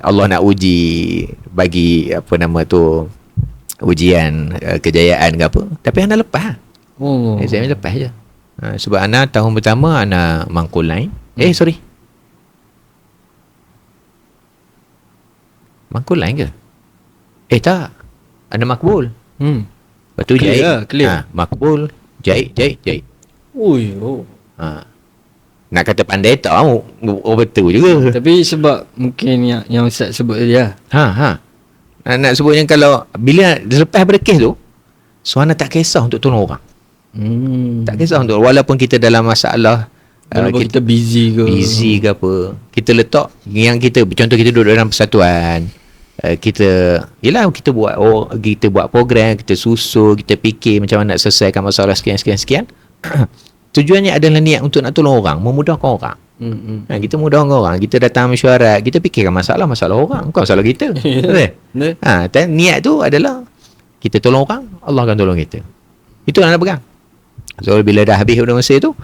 Allah nak uji, bagi apa nama tu, ujian kejayaan ke apa. Tapi anda lepas lah. Exam lepas je. Sebab Ana tahun pertama Ana mangkul line. Sorry. Mangkul line ke? Tak. Ana makbul. Lepas tu Clear jahit. lah, clear. Makbul, jahit. Nak kata pandai tak mau, betul juga. Tapi sebab mungkin yang Ustaz sebut tadi lah. Nak sebutnya kalau bila selepas pada kes tu, so Ana tak kisah untuk tolong orang. Tak kisah untuk, walaupun kita dalam masalah, walaupun kita busy ke apa, kita letak yang kita, contoh kita duduk dalam persatuan, kita buat program, kita susun, kita fikir macam mana nak selesaikan masalah sekian. Tujuannya adalah niat untuk nak tolong orang, memudahkan orang. Kita mudahkan orang, kita datang mesyuarat, kita fikirkan masalah orang, bukan masalah kita. Dan niat tu adalah kita tolong orang, Allah akan tolong kita. Itu yang nak pegang. So bila dah habis pada masa tu,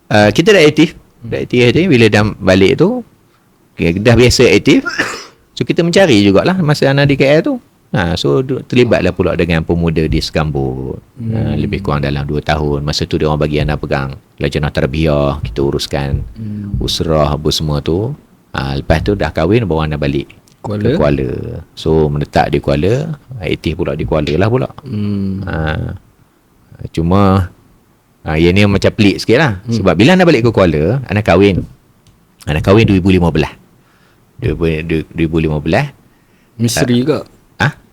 kita dah aktif. Bila dah balik tu, dah biasa aktif. So kita mencari jugalah masa anak di KL tu. So terlibatlah pula dengan pemuda di Segambut. Lebih kurang dalam 2 tahun. Masa tu dia orang bagi anak pegang Lajnah Tarbiyah, kita uruskan usrah apa semua tu. Lepas tu dah kahwin, bawa anak balik ke Kuala. So menetap di Kuala, aktif pula di Kuala lah pula. Cuma yang ni macam pelik sikit lah. Sebab bila anak balik ke Kuala, anak kahwin 2015. Misri ke?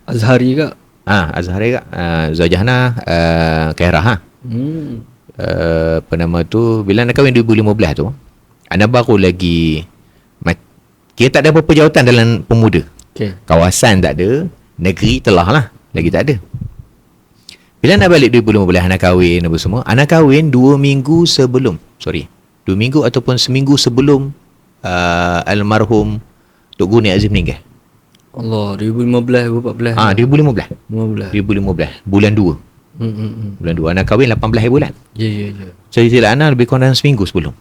Azhari ke? Azhari ke? Zawjahna Kairah. Apa nama tu, bila anak kahwin 2015 tu, anak baru lagi, kita tak ada apa-apa jawatan dalam pemuda. Kawasan tak ada, negeri telah lah, lagi tak ada. Bila anak balik 2015, anak kahwin apa semua, anak kahwin 2 minggu ataupun seminggu sebelum almarhum Tok Guni Azim meninggal. Allah, 2015 2015 bulan 2. Bulan 2 anak kahwin 18 bulan. Ya. So istilah anak lebih kurang dalam seminggu sebelum.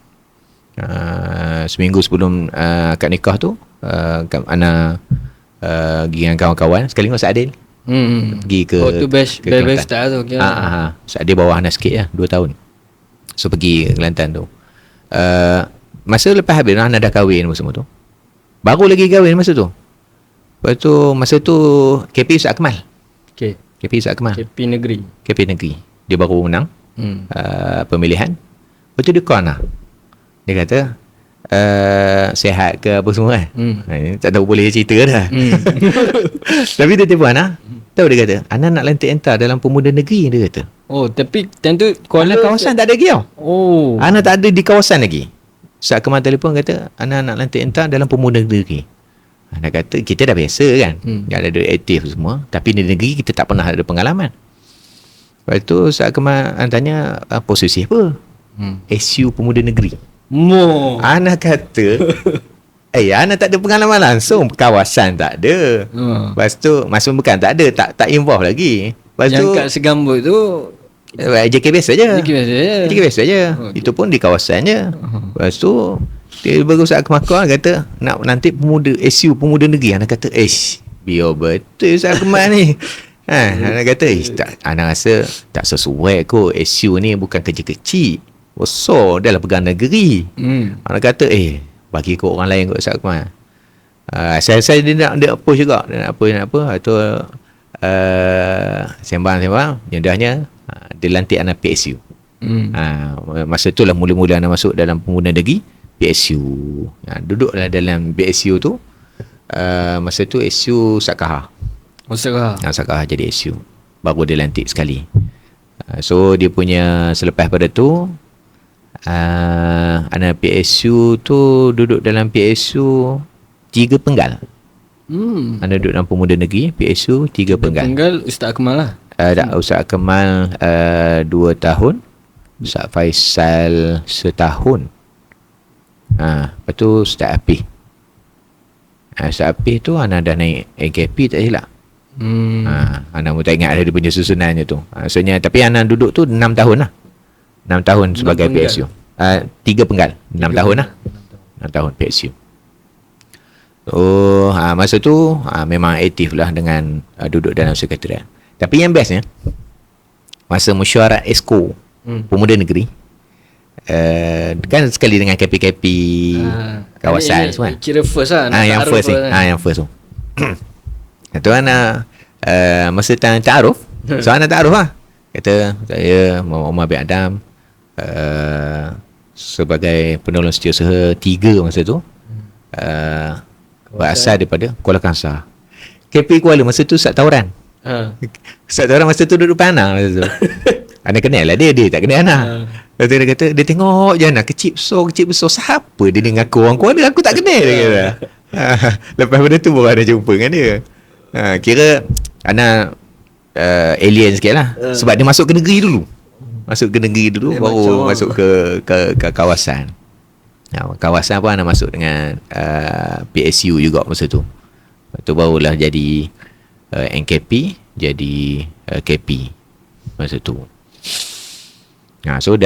Seminggu sebelum akad nikah tu, anak pergi dengan kawan-kawan sekali dengan Ustaz Adil. Pergi ke tu best start tu. Ustaz Adil bawah anak sikit lah, 2 tahun. So pergi ke Kelantan tu. Masa lepas habis anak dah kahwin semua tu, baru lagi kahwin masa tu. Lepas tu masa tu KP Ustaz Akmal. KP Ustaz Akmal. KP Negeri. Dia baru menang pemilihan. Lepas tu dia call lah. Dia kata sihat ke apa semua kan. Tak tahu boleh cerita dah. Tapi dia tiba Ana. Tahu dia kata, Ana nak lantik entah dalam pemuda negeri, dia kata. Tapi tentu Kuala kawasan tak ada lagi tau. Ana tak ada di kawasan lagi. Ustaz Akmal telefon kata, Ana nak lantik entah dalam pemuda negeri. Ana kata, kita dah biasa kan. Ada aktif semua. Tapi di negeri kita tak pernah ada pengalaman. Lepas tu Ustaz Akmal tanya, posisi apa? SU pemuda negeri. Ana kata, Ana tak ada pengalaman langsung, kawasan tak ada. Lepas tu masa bukan tak ada, tak involve lagi. Lepas yang tu kat Segambut tu JK biasa je. Itu pun di kawasan je. Lepas tu dia baru Ustaz Akmal kata nak nanti pemuda SU pemuda negeri. Ana kata biar betul Ustaz Akmal ni. Ana kata Ana rasa tak sesuai kot. SU ni bukan kerja kecil, besar, dah lah pegang negeri. Ana kata bagi kot orang lain kot Ustaz Akmal. Saya dia nak approach juga. Dia nak apa tu, sembang nyedahnya dia lantik anak PSU. Masa tu lah mula-mula anak masuk dalam pemuda negeri PSU. Duduklah dalam PSU tu. Masa tu SU Sakahah. Sakahah jadi SU. Baru dia lantik sekali. So dia punya selepas pada tu anak PSU tu duduk dalam PSU 3 penggal. Anak duduk dalam pemuda negeri PSU 3 penggal. Penggal Ustaz Akmal lah. Ustaz Akmal 2 tahun, Ustaz Faisal setahun. Lepas tu Ustaz Apih. Ustaz Apih tu Ana dah naik AKP tak silap. Ana pun tak ingat ada dia punya susunannya tu. Maksudnya tapi Ana duduk tu 6 tahun lah. 6 tahun sebagai PSU. 3 penggal. 6 tahun lah. 6 tahun PSU. Masa tu memang aktif lah dengan duduk dalam sekretariat. Tapi yang bestnya masa mesyuarat ESCO Pemuda Negeri, kan sekali dengan KP-KP kawasan semua. Kira first lah. Yang first ni. Yang first tu. Itu Ana masa ta'aruf. So Ana ta'aruf lah. Kata saya Muhammad bin Adam, sebagai penolong setiausaha 3 masa tu, berasal daripada Kuala Kangsar. KP Kuala masa tu Ustaz Tauran. Ustaz Tauran masa tu duduk depan Ana masa tu. Ana kenal lah dia tak kenal Ana. Lepas tu dia kata, dia tengok je Ana kecil besar. Siapa dia ngaku orang Kuala, aku tak kenal dia kata. Lepas benda tu baru Ana jumpa dengan dia. Kira Ana alien sikit lah. Sebab dia masuk ke negeri dulu. Baru masuk ke kawasan. Kawasan pun Ana masuk dengan PSU juga masa tu. Lepas tu barulah jadi NKP, jadi KP masa tu. So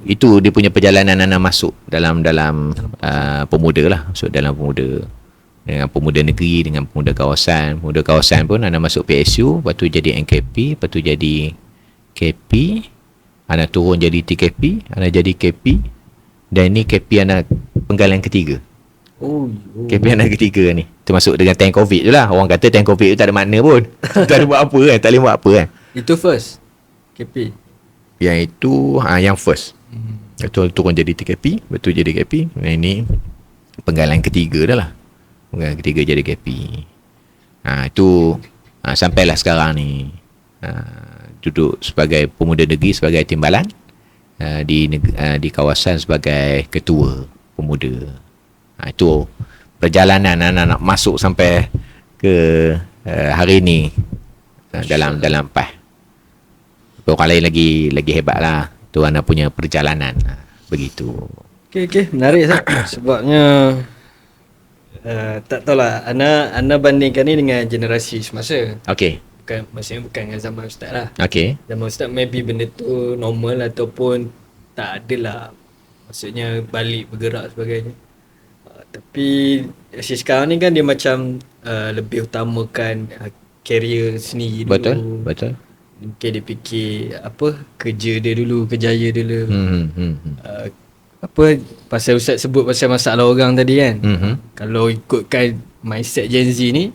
itu dia punya perjalanan Ana masuk dalam pemuda lah. Masuk dalam pemuda, dengan pemuda negeri, dengan pemuda kawasan. Pemuda kawasan pun Ana masuk PSU, lepas tu jadi NKP, lepas tu jadi KP, Ana turun jadi TKP, Ana jadi KP, dan ni KP Ana penggalan ketiga. KP Ana ketiga ni termasuk dengan tank COVID tu lah. Orang kata tank COVID tu tak ada makna pun. Tak ada buat apa kan, tak boleh buat apa kan. Itu first KP. Yang itu yang first. Betul turun jadi TKP, betul jadi KP. Ini penggalan ketiga dah lah. Penggalan ketiga jadi KP. Itu sampailah sekarang ni. Duduk sebagai pemuda negeri, sebagai timbalan, di kawasan sebagai ketua pemuda. Itu perjalanan anak masuk sampai ke hari ni dalam PAS. Orang lain lagi hebat lah. Tu anak punya perjalanan. Begitu. Okay, menarik sah. Sebabnya tak tahulah, Ana bandingkan ni dengan generasi semasa. Okay. Maksudnya bukan dengan zaman Ustaz lah. Okay. Zaman Ustaz maybe benda tu normal ataupun tak adalah, maksudnya balik bergerak sebagainya. Tapi sekarang ni kan dia macam lebih utamakan career sendiri dulu. Betul. Mungkin dia fikir kerja dia dulu, kejaya dulu. Pasal Ustaz sebut pasal masalah orang tadi kan. Kalau ikutkan mindset Gen Z ni,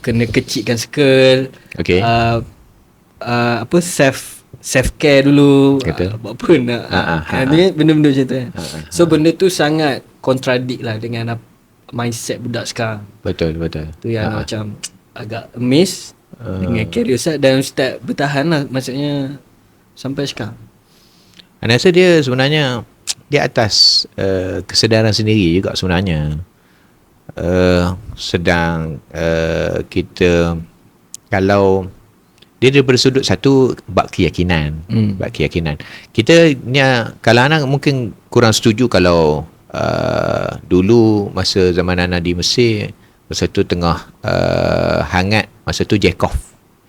kena kecilkan circle. Okay. Self care dulu. Buat apa nak. Benda-benda macam tu kan. So benda tu sangat contradict lah dengan mindset budak sekarang. Betul. Tu yang macam agak amazed dengan career Ustaz, dan Ustaz bertahan lah, maksudnya sampai sekarang. Saya rasa dia sebenarnya di atas kesedaran sendiri juga sebenarnya. Sedang kita, kalau dia daripada sudut satu bab keyakinan. Kita ni, kalau anak mungkin kurang setuju kalau dulu masa zaman anak di Mesir, masa tu tengah hangat, masa tu Jacob.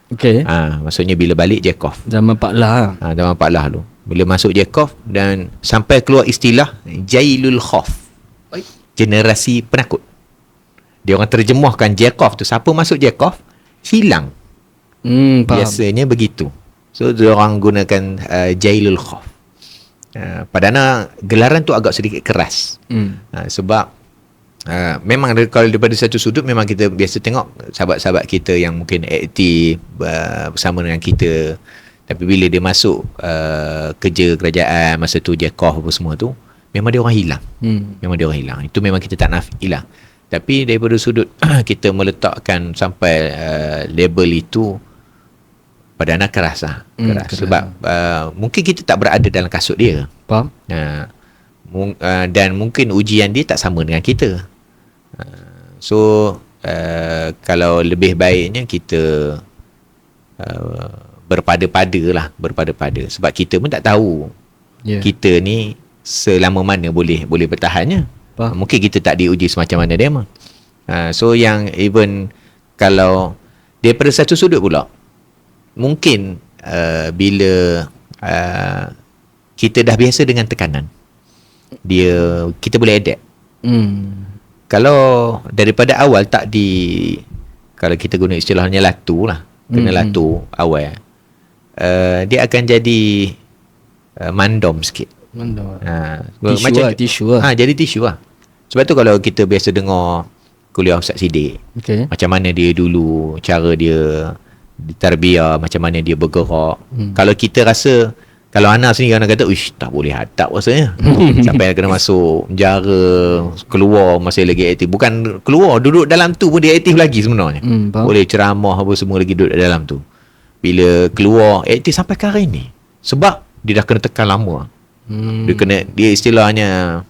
Okay. Maksudnya bila balik Jacob. Zaman Pak Lah. Zaman Pak Lah tu. Bila masuk Jacob dan sampai keluar istilah Jailul Khauf. Generasi penakut. Dia orang terjemahkan Jacob tu. Siapa masuk Jacob, hilang. Biasanya begitu. So dia orang gunakan Jailul Khauf. Padahal gelaran tu agak sedikit keras. Sebab memang kalau daripada satu sudut memang kita biasa tengok sahabat-sahabat kita yang mungkin aktif bersama dengan kita, tapi bila dia masuk kerja kerajaan masa tu Jacob apa semua tu, memang dia orang hilang. Itu memang kita tak nak hilang. Tapi daripada sudut kita meletakkan sampai label itu, pada anak keras lah. Keras. Sebab mungkin kita tak berada dalam kasut dia. Faham? Dan mungkin ujian dia tak sama dengan kita. So kalau lebih baiknya kita berpada-pada lah. Sebab kita pun tak tahu kita ni selama mana boleh bertahannya. Faham. Mungkin kita tak diuji semacam mana dia mah. So yang even kalau daripada satu sudut pula, mungkin bila kita dah biasa dengan tekanan, kita boleh adapt. Kalau daripada awal kalau kita guna istilahnya latu lah, kena latu awal, dia akan jadi mandom sikit. Tisu lah. Jadi tisu lah. Sebab tu kalau kita biasa dengar kuliah Ustaz Siddiq, macam mana dia dulu, cara dia ditarbiyah, macam mana dia bergerak. Kalau kita rasa, kalau anak sendiri anak kata, uish, tak boleh hadap rasanya. Sampai kena masuk penjara, keluar masih lagi aktif. Bukan keluar, duduk dalam tu pun dia aktif lagi sebenarnya. Boleh ceramah apa semua lagi duduk dalam tu. Bila keluar, aktif sampai ke hari ni. Sebab dia dah kena tekan lama. Dia istilahnya,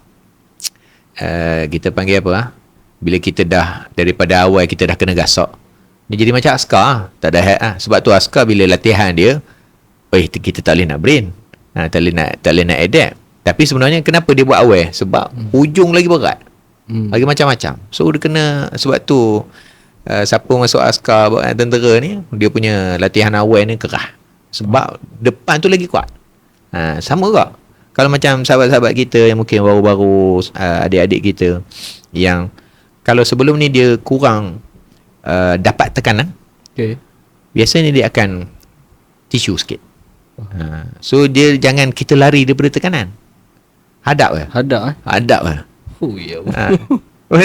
kita panggil apa? Bila kita dah, daripada awal kita dah kena gasak, dia jadi macam askar. Tak ada hat. Sebab tu askar bila latihan dia, kita tak boleh nak brain, tak boleh nak adapt. Tapi sebenarnya kenapa dia buat awal? Sebab ujung lagi berat, lagi macam-macam. So dia kena, sebab tu siapa masuk askar tentera ni, dia punya latihan awal ni kerah. Sebab depan tu lagi kuat. Sama juga kalau macam sahabat-sahabat kita yang mungkin baru-baru, adik-adik kita yang kalau sebelum ni dia kurang dapat tekanan, biasanya dia akan tisu sikit. So dia jangan kita lari daripada tekanan. Hadap lah. Hadap lah.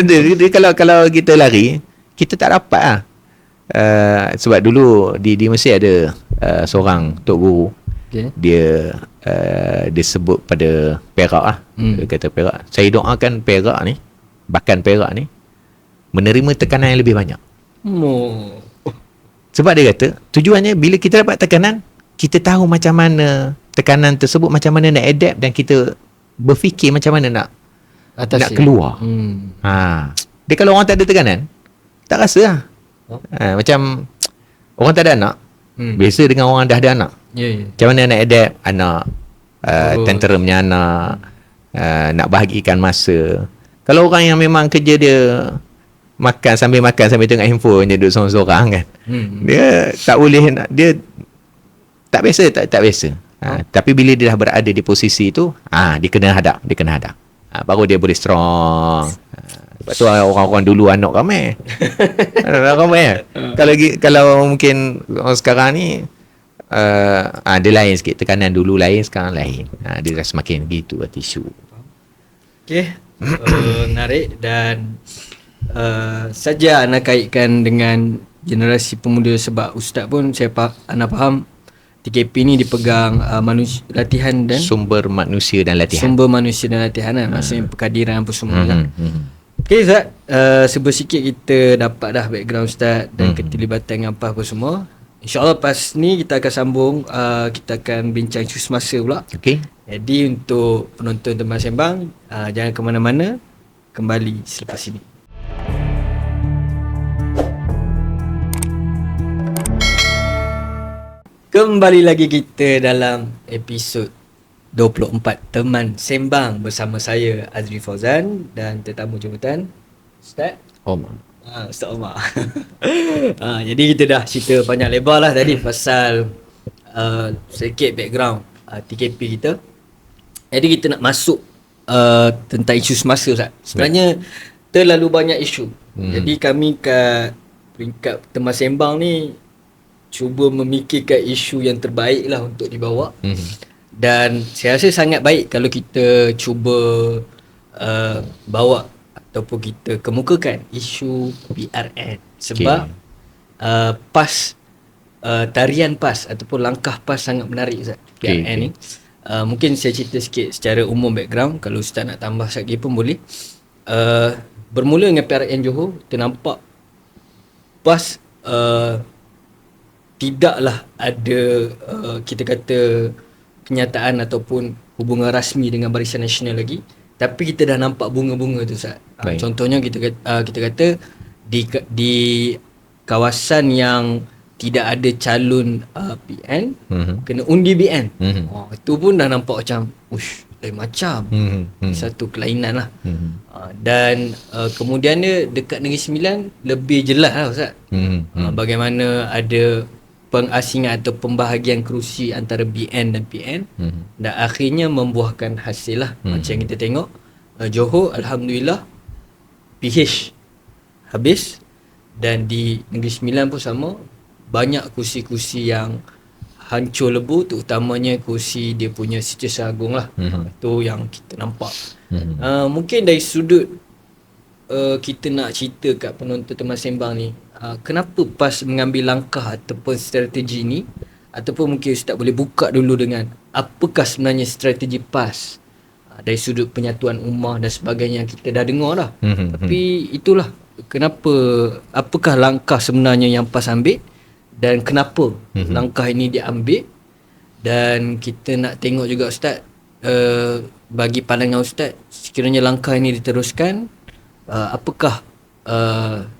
Dia kalau kita lari, kita tak dapat lah. Sebab dulu di Mesir ada seorang tok guru. Dia sebut pada Perak lah. Dia kata Perak, saya doakan Perak ni, bahkan Perak ni menerima tekanan yang lebih banyak. Sebab dia kata tujuannya bila kita dapat tekanan, kita tahu macam mana tekanan tersebut, macam mana nak adapt, dan kita berfikir macam mana nak keluar. Dia kalau orang tak ada tekanan, tak rasa lah. Macam orang tak ada anak, biasa dengan orang dah ada anak. Macam mana nak adapt anak, tenteremnya anak, nak bahagikan masa. Kalau orang yang memang kerja dia makan sambil tengok handphone je, duduk sorang-sorang kan, dia tak boleh, dia tak biasa, tak biasa. Tapi bila dia dah berada di posisi itu, dia kena hadap. Baru dia boleh strong. Sebab tu orang-orang dulu anak ramai. Kalau mungkin orang sekarang ni, dia lain sikit. Tekanan dulu lain, sekarang lain. Dia dah semakin gitu lah, tisu. Menarik. Dan saja nak kaitkan dengan generasi pemuda, sebab Ustaz pun Ana faham TKP ni dipegang latihan dan sumber manusia dan latihan lah. Maksudnya perkadiran apa semua lah. Okay Ustaz, sikit kita dapat dah background Ustaz dan keterlibatan dengan apa semua. InsyaAllah pas ni kita akan sambung, kita akan bincang isu semasa pula. Jadi untuk penonton Teman Sembang, jangan ke mana-mana, kembali selepas ini. Kembali lagi kita dalam episod 24 Teman Sembang bersama saya Azri Fauzan dan tetamu jemputan Ustaz Omar. Ustaz Omar. Jadi kita dah cerita panjang lebar lah tadi pasal sedikit background TKP kita. Jadi kita nak masuk tentang isu semasa Ustaz. Sebenarnya terlalu banyak isu. Jadi kami kat peringkat Teman Sembang ni cuba memikirkan isu yang terbaik lah untuk dibawa. Dan saya rasa sangat baik kalau kita cuba bawa ataupun kita kemukakan isu PRN. Sebab PAS, tarian PAS ataupun langkah PAS sangat menarik Ustaz, PRN ni. Mungkin saya cerita sikit secara umum background. Kalau Ustaz nak tambah lagi pun boleh. Bermula dengan PRN Johor, kita nampak PAS tidaklah ada kita kata kenyataan ataupun hubungan rasmi dengan Barisan Nasional lagi, tapi kita dah nampak bunga-bunga tu Ustaz. Contohnya kita kata di kawasan yang tidak ada calon PN, kena undi BN. Itu pun dah nampak macam lain macam. Hmm. Satu kelainan lah. Hmm. Dan kemudian dia dekat Negeri Sembilan lebih jelas lah Ustaz. Bagaimana ada pengasingan atau pembahagian kerusi antara BN dan PN, dan akhirnya membuahkan hasil lah. Macam yang kita tengok Johor Alhamdulillah PH habis, dan di Negeri Sembilan pun sama, banyak kursi-kursi yang hancur lebu, terutamanya kursi dia punya Setiausaha Agung lah. Itu yang kita nampak. Mungkin dari sudut kita nak cerita kat penonton Teman Sembang ni, kenapa PAS mengambil langkah ataupun strategi ni, ataupun mungkin Ustaz boleh buka dulu dengan apakah sebenarnya strategi PAS dari sudut penyatuan ummah dan sebagainya yang kita dah dengar dah. Tapi itulah kenapa, apakah langkah sebenarnya yang PAS ambil dan kenapa langkah ini diambil. Dan kita nak tengok juga Ustaz, bagi pandangan Ustaz, sekiranya langkah ini diteruskan, apakah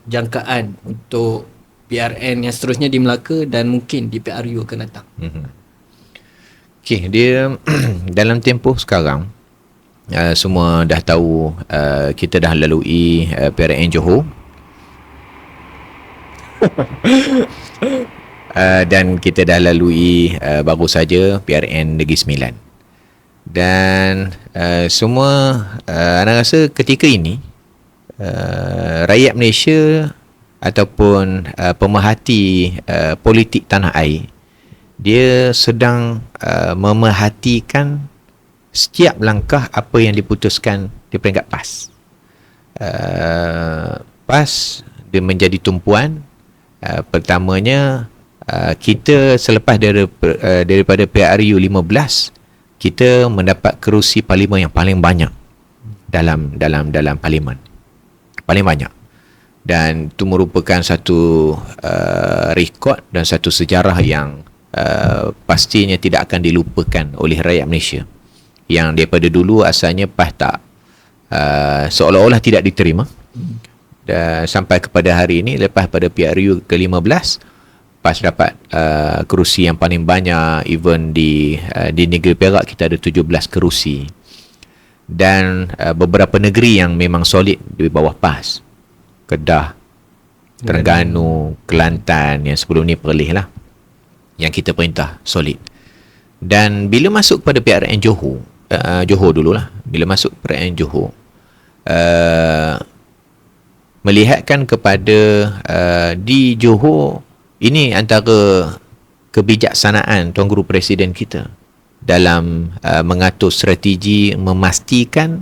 jangkaan untuk PRN yang seterusnya di Melaka dan mungkin di PRU akan datang. Okey, dia dalam tempoh sekarang, semua dah tahu, kita dah lalui PRN Johor. Dan kita dah lalui baru saja PRN Negeri Sembilan. Dan semua anda rasa ketika ini rakyat Malaysia ataupun pemerhati politik tanah air, dia sedang memerhatikan setiap langkah apa yang diputuskan di peringkat PAS. PAS dia menjadi tumpuan. Pertamanya, kita selepas daripada PRU 15, kita mendapat kerusi parlimen yang paling banyak dalam parlimen, paling banyak. Dan itu merupakan satu rekod dan satu sejarah yang pastinya tidak akan dilupakan oleh rakyat Malaysia, yang daripada dulu asalnya PAS tak seolah-olah tidak diterima. Dan sampai kepada hari ini, lepas pada PRU ke-15, PAS dapat kerusi yang paling banyak. Even di negeri Perak kita ada 17 kerusi. Dan beberapa negeri yang memang solid di bawah PAS, Kedah, Terengganu, Kelantan, yang sebelum ni Perlis lah, yang kita perintah solid. Dan bila masuk pada PRN Johor, Johor dululah, bila masuk PRN Johor, melihatkan kepada di Johor ini antara kebijaksanaan Tuan Guru Presiden kita dalam mengatur strategi, memastikan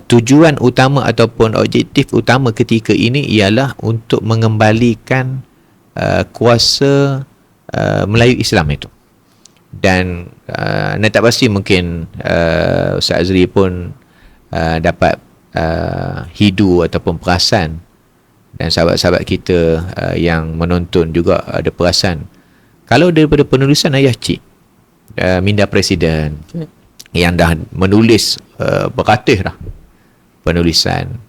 tujuan utama ataupun objektif utama ketika ini ialah untuk mengembalikan kuasa Melayu Islam itu. Dan anda tak pasti mungkin Ustaz Azri pun dapat hidu ataupun perasan, dan sahabat-sahabat kita yang menonton juga ada perasan, kalau daripada penulisan ayah cik minda Presiden yang dah menulis beratus dah penulisan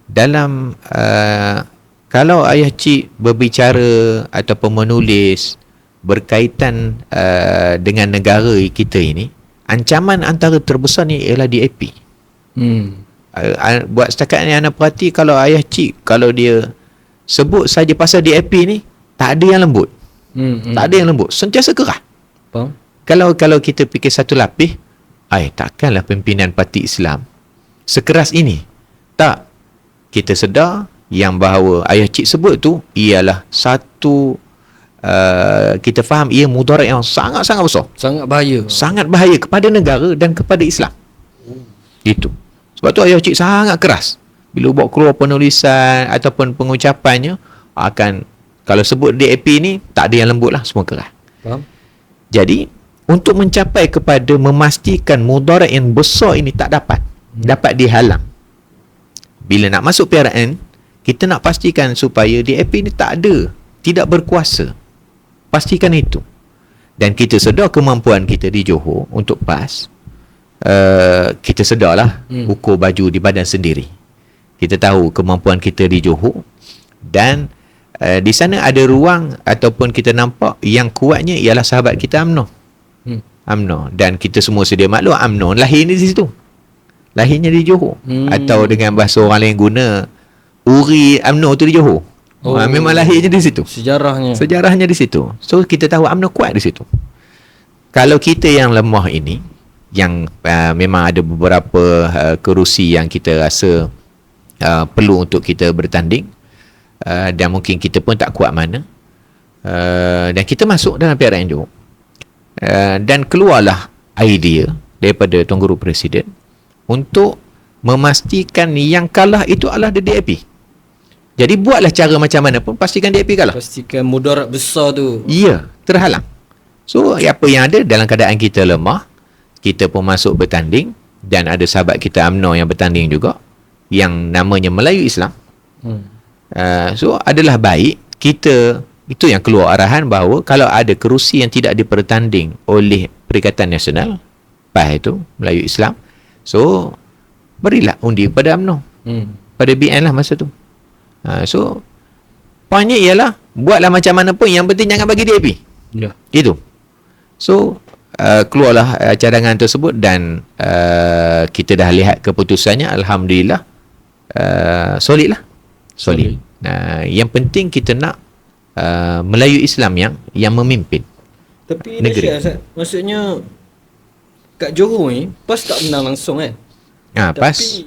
dalam kalau ayah cik berbicara ataupun menulis berkaitan dengan negara kita ini, ancaman antara terbesar ni ialah DAP. Buat setakat ni anda perhati, kalau ayah cik, kalau dia sebut saja pasal DAP ni, tak ada yang lembut. Tak ada yang lembut, sentiasa kerah. Kalau kita fikir satu lapis, takkanlah pimpinan parti Islam sekeras ini. Tak, kita sedar yang bahawa ayah cik sebut tu ialah satu kita faham ia mudarat yang sangat-sangat besar, sangat bahaya kepada negara dan kepada Islam. Itu sebab tu ayah cik sangat keras bila buat keluar penulisan ataupun pengucapannya, akan kalau sebut DAP ni tak ada yang lembut lah, semua keras. Jadi untuk mencapai kepada memastikan mudarat yang besar ini tak dapat dihalang, bila nak masuk PRN, kita nak pastikan supaya DAP ni tidak berkuasa. Pastikan itu. Dan kita sedar kemampuan kita di Johor untuk PAS. Kita sedarlah ukur baju di badan sendiri. Kita tahu kemampuan kita di Johor, dan di sana ada ruang ataupun kita nampak yang kuatnya ialah sahabat kita UMNO. UMNO. Dan kita semua sedia maklum UMNO lahirnya di situ. Lahirnya di Johor. Atau dengan bahasa orang lain guna, Uri UMNO tu di Johor. Memang lahirnya di situ. Sejarahnya di situ. So kita tahu UMNO kuat di situ. Kalau kita yang lemah ini, yang memang ada beberapa kerusi yang kita rasa perlu untuk kita bertanding, dan mungkin kita pun tak kuat mana, dan kita masuk dalam PRN Johor, dan keluarlah idea daripada Tuan Guru Presiden untuk memastikan yang kalah itu adalah DAP. Jadi buatlah cara macam mana pun pastikan DAP kalah. Pastikan mudarat besar tu. Ya, terhalang. So apa yang ada dalam keadaan kita lemah, kita pun masuk bertanding, dan ada sahabat kita UMNO yang bertanding juga yang namanya Melayu Islam. So adalah baik kita, itu yang keluar arahan bahawa kalau ada kerusi yang tidak dipertanding oleh Perikatan Nasional PAS itu Melayu Islam, so berilah undi pada UMNO, pada BN lah masa tu. So poinnya ialah buatlah macam mana pun, yang penting jangan bagi DAP. Itu. So keluarlah cadangan tersebut, dan kita dah lihat keputusannya, alhamdulillah solid lah. Solid. Yang penting kita nak Melayu Islam yang memimpin. Tapi negeri. Maksudnya kat Johor ni PAS tak menang langsung kan? PAS.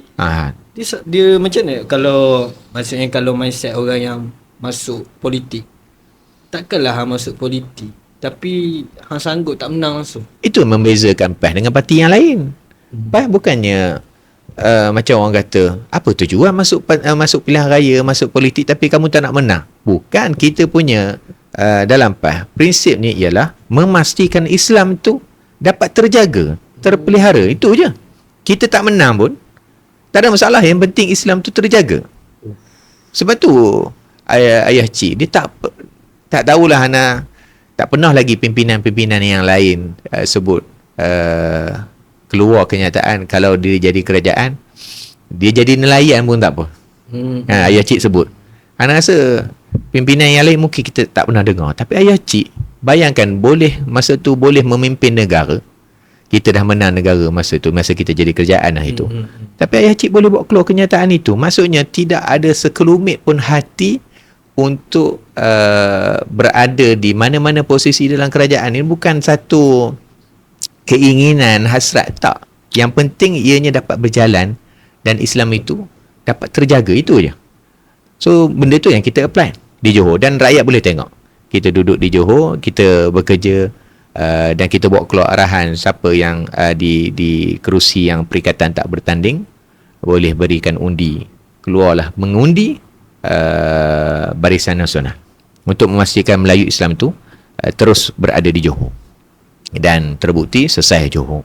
Dia macam mana kalau, maksudnya kalau mindset orang yang masuk politik, takkanlah hang masuk politik tapi hang sanggup tak menang langsung. Itu membezakan PAS dengan parti yang lain. PAS bukannya macam orang kata, apa tujuan masuk pilihan raya, masuk politik tapi kamu tak nak menang. Bukan. Kita punya dalam PAS, prinsip ni ialah memastikan Islam tu dapat terjaga, terpelihara. Itu je. Kita tak menang pun tak ada masalah, yang penting Islam tu terjaga. Sebab tu ayah cik dia tak tahulah Hana, tak pernah lagi pimpinan-pimpinan yang lain sebut keluar kenyataan kalau dia jadi kerajaan, dia jadi nelayan pun tak apa. Ayah cik sebut. Hana rasa pimpinan yang lain mungkin kita tak pernah dengar, tapi ayah cik bayangkan masa tu boleh memimpin negara. Kita dah menang negara masa tu, masa kita jadi kerajaan lah itu. Tapi ayah cik boleh buat keluar kenyataan itu. Maksudnya tidak ada sekelumit pun hati untuk berada di mana-mana posisi dalam kerajaan. Ini bukan satu keinginan, hasrat, tak. Yang penting ianya dapat berjalan dan Islam itu dapat terjaga, itu je. So benda tu yang kita apply di Johor, dan rakyat boleh tengok. Kita duduk di Johor, kita bekerja, dan kita bawa keluar arahan siapa yang di kerusi yang perikatan tak bertanding boleh berikan undi. Keluarlah mengundi Barisan Nasional untuk memastikan Melayu Islam itu terus berada di Johor, dan terbukti selesai Johor.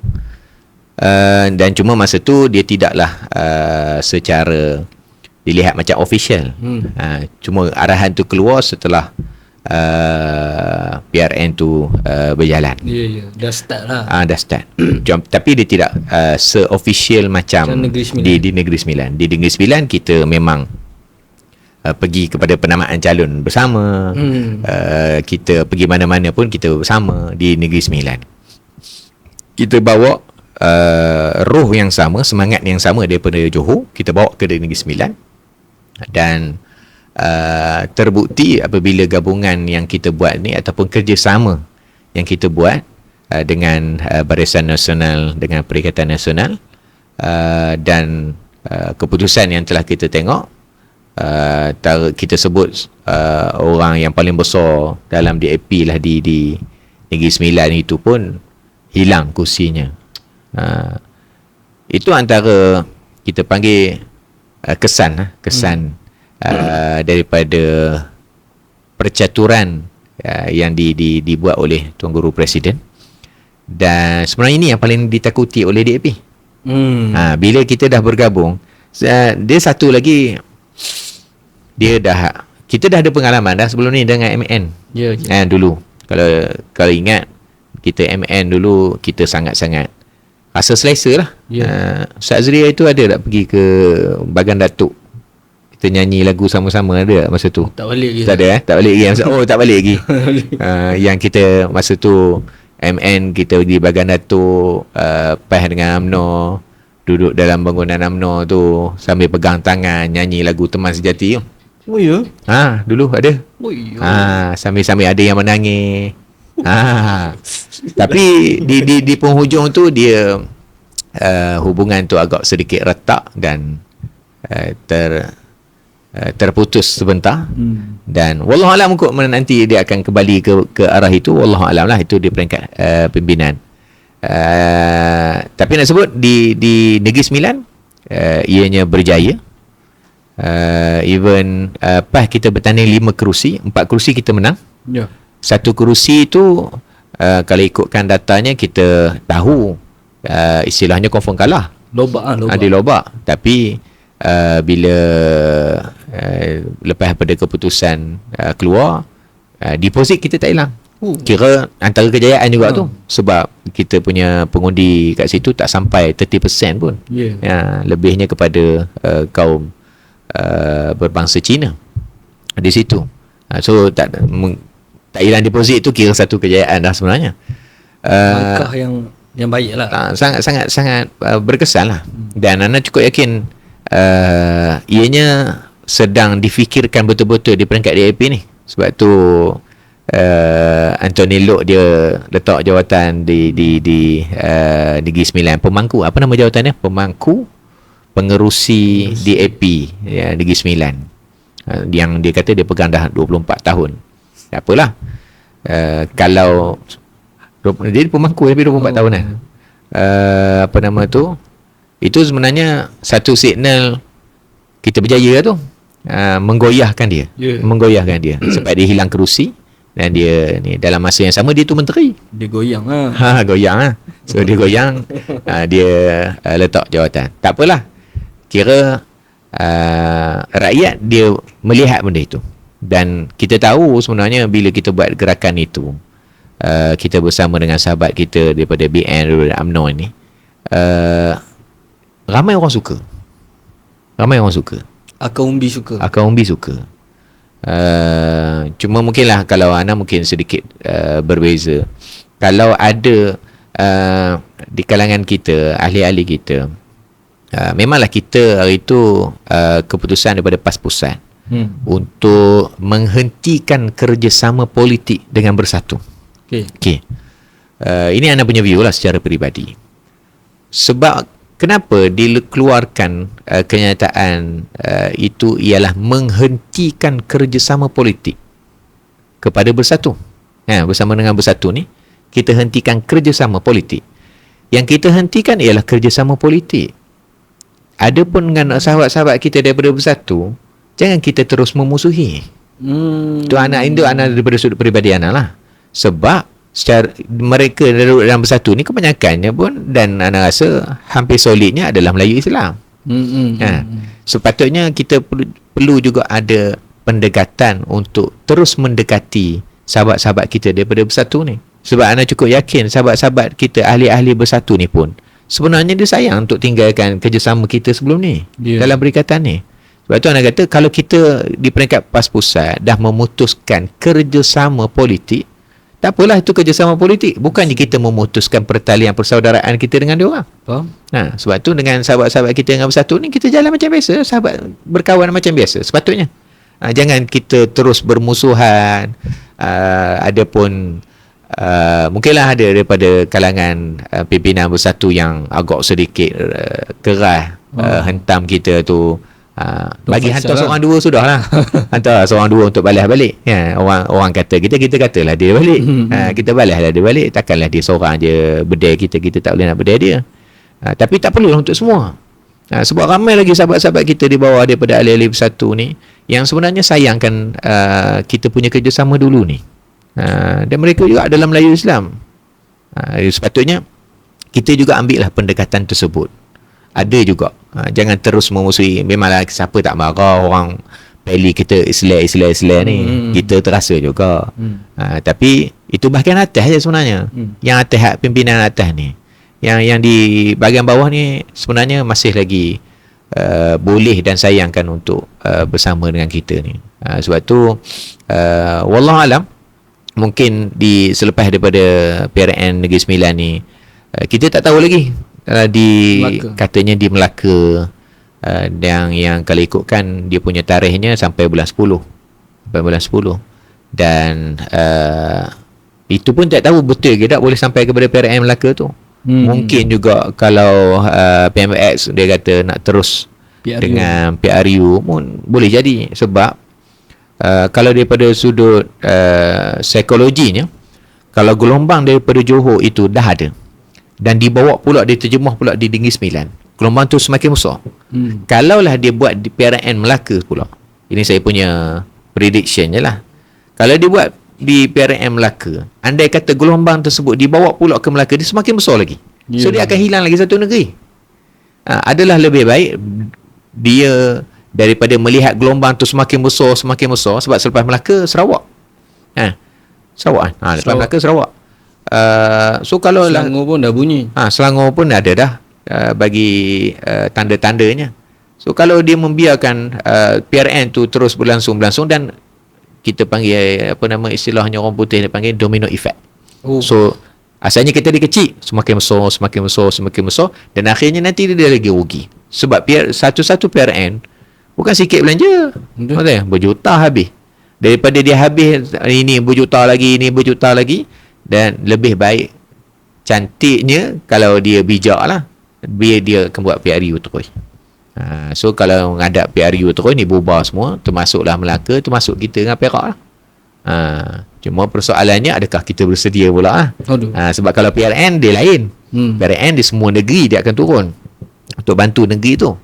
Dan cuma masa tu dia tidaklah secara dilihat macam official. Cuma arahan tu keluar setelah PRN tu berjalan. Dah start lah. Dah start. Tapi dia tidak se-official macam Negeri Sembilan. di Negeri Sembilan. Di Negeri Sembilan kita memang pergi kepada penamaan calon bersama. Kita pergi mana-mana pun kita bersama di Negeri Sembilan. Kita bawa roh yang sama, semangat yang sama daripada Johor, kita bawa ke Negeri Sembilan. Dan terbukti apabila gabungan yang kita buat ni ataupun kerjasama yang kita buat dengan Barisan Nasional, dengan Perikatan Nasional, dan keputusan yang telah kita tengok, kita sebut orang yang paling besar dalam DAP lah di Negeri Sembilan itu pun hilang kursinya. Itu antara kita panggil kesan daripada percaturan yang dibuat oleh Tuan Guru Presiden. Dan sebenarnya ini yang paling ditakuti oleh DAP. Bila kita dah bergabung, dia satu lagi, kita dah ada pengalaman dah sebelum ni dengan MN. Dulu kalau ingat, kita MN dulu kita sangat-sangat rasa selesa lah. Ustaz Azria itu ada tak pergi ke Bagan Datuk, kita nyanyi lagu sama-sama, ada masa tu? Tak balik lagi. Tak ada tak balik lagi. Tak balik lagi. Yang kita masa tu MN kita di bahagian Datuk, PAS dengan UMNO, duduk dalam bangunan UMNO tu sambil pegang tangan nyanyi lagu Teman Sejati tu. Oh ya. Dulu ada. Oh ya. Sambil-sambil ada yang menangis. Tapi di penghujung tu dia hubungan tu agak sedikit retak dan terputus sebentar. Dan wallahualam kot nanti dia akan kembali ke arah itu. Wallahualam lah, itu di peringkat pimpinan. Tapi nak sebut di Negeri Sembilan, ianya berjaya. Even PAS kita bertanding 5 kerusi, 4 kerusi kita menang. Ya. 1 kerusi tu kalau ikutkan datanya kita tahu istilahnya confirm kalah. Lobak. Dia lobak. Tapi bila lepas pada keputusan keluar, deposit kita tak hilang. Kira antara kejayaan juga tu, sebab kita punya pengundi kat situ tak sampai 30% pun. Lebihnya kepada kaum berbangsa Cina di situ. So tak hilang deposit tu kira satu kejayaan dah sebenarnya. Langkah yang baik lah. Sangat berkesan lah. Dan Ana cukup yakin ianya sedang difikirkan betul-betul di peringkat DAP ni. Sebab tu Anthony Loke dia letak jawatan di Negeri Sembilan, pemangku, apa nama jawatannya? Pemangku pengerusi DAP Negeri Sembilan. Yang dia kata dia pegang dah 24 tahun. Tak apalah. Kalau dia pemangku tapi 24 tahun kan. Apa nama tu? Itu sebenarnya satu signal kita berjaya tu. Menggoyahkan dia. Menggoyahkan dia sebab dia hilang kerusi dan dia ni dalam masa yang sama dia tu menteri. Dia goyang goyang. So dia goyang, dia letak jawatan. Tak apalah. Kira rakyat dia melihat benda itu. Dan kita tahu sebenarnya bila kita buat gerakan itu, kita bersama dengan sahabat kita daripada BN, daripada UMNO ni, ramai orang suka. Akar umbi suka. Cuma mungkinlah kalau Ana mungkin sedikit berbeza. Kalau ada di kalangan kita, ahli-ahli kita, memanglah kita hari itu keputusan daripada PAS Pusat untuk menghentikan kerjasama politik dengan Bersatu. Okay. Ini Ana punya view lah secara peribadi. Sebab kenapa dikeluarkan kenyataan itu ialah menghentikan kerjasama politik kepada Bersatu. Bersama dengan Bersatu ni, kita hentikan kerjasama politik. Yang kita hentikan ialah kerjasama politik. Adapun dengan sahabat-sahabat kita daripada Bersatu, jangan kita terus memusuhi. Itu anak daripada sudut peribadi anak lah. Sebab secara mereka dalam Bersatu ni kebanyakannya pun, dan anak rasa hampir solidnya adalah Melayu Islam. Sepatutnya kita perlu juga ada pendekatan untuk terus mendekati sahabat-sahabat kita daripada Bersatu ni. Sebab anak cukup yakin sahabat-sahabat kita ahli-ahli Bersatu ni pun sebenarnya dia sayang untuk tinggalkan kerjasama kita sebelum ni dalam perikatan ni. Sebab tu anak kata kalau kita di peringkat PAS Pusat dah memutuskan kerjasama politik, tak apalah itu kerjasama politik. Bukannya kita memutuskan pertalian persaudaraan kita dengan dia orang. Faham? Sebab tu dengan sahabat-sahabat kita dengan Bersatu ni, kita jalan macam biasa. Sahabat berkawan macam biasa sepatutnya. Jangan kita terus bermusuhan. Adapun mungkinlah ada daripada kalangan pimpinan Bersatu yang agak sedikit keras hentam kita tu. Bagi hantar seorang dua sudahlah. Hantar seorang dua untuk balas balik. Orang kata kita katalah dia balik. Kita balaslah dia balik. Takkanlah dia seorang je bedai kita tak boleh nak bedai dia. Tapi tak perlulah untuk semua. Sebab ramai lagi sahabat-sahabat kita di bawah daripada ahli-ahli Bersatu ni yang sebenarnya sayangkan kita punya kerjasama dulu ni. Dan mereka juga adalah Melayu Islam. Sepatutnya kita juga ambil lah pendekatan tersebut. Ada juga. Jangan terus memusuhi. Memanglah siapa tak marah orang pilih kita Islam ni. Kita terasa juga. Tapi itu bahagian atas je sebenarnya. Yang atas, pimpinan atas ni. Yang di bahagian bawah ni sebenarnya masih lagi boleh dan sayangkan untuk bersama dengan kita ni. Sebab tu wallahualam, mungkin selepas daripada PRN Negeri Sembilan ni, kita tak tahu lagi Melaka. katanya di Melaka, yang kalau ikutkan dia punya tarikhnya sampai bulan 10, dan itu pun tak tahu betul ke tak boleh sampai kepada PRN Melaka tu. Mungkin juga kalau PMX dia kata nak terus PRU. dengan PRU pun boleh jadi, sebab kalau daripada sudut psikologinya, kalau gelombang daripada Johor itu dah ada dan dibawa pula, diterjemah pula di Negeri Sembilan, gelombang tu semakin besar. Kalaulah dia buat di PRN Melaka pula, ini saya punya prediction je lah, kalau dia buat di PRN Melaka, andai kata gelombang tersebut dibawa pula ke Melaka, dia semakin besar lagi. So dia akan hilang lagi satu negeri. Adalah lebih baik dia daripada melihat gelombang tu semakin besar, sebab selepas Melaka Sarawak. Sarawak kan? Lepas Melaka Sarawak. So kalau Selangor pun dah bunyi. Selangor pun ada dah bagi tanda-tandanya. So kalau dia membiarkan PRN tu terus berlangsung dan kita panggil istilahnya orang putih dia panggil domino effect. So asalnya kita dia kecil, semakin besar, dan akhirnya nanti dia lagi rugi. Sebab satu-satu PRN bukan sikit belanja. Betul? Berjuta habis. Daripada dia habis ini berjuta lagi, dan lebih baik cantiknya kalau dia bijak lah, biar dia akan buat PRU terus. So kalau menghadap PRU terus ni bubar semua, termasuklah Melaka, termasuk kita dengan Perak lah. Cuma persoalannya adakah kita bersedia pula lah. Sebab kalau PRN dia lain. PRN di semua negeri dia akan turun untuk bantu negeri tu.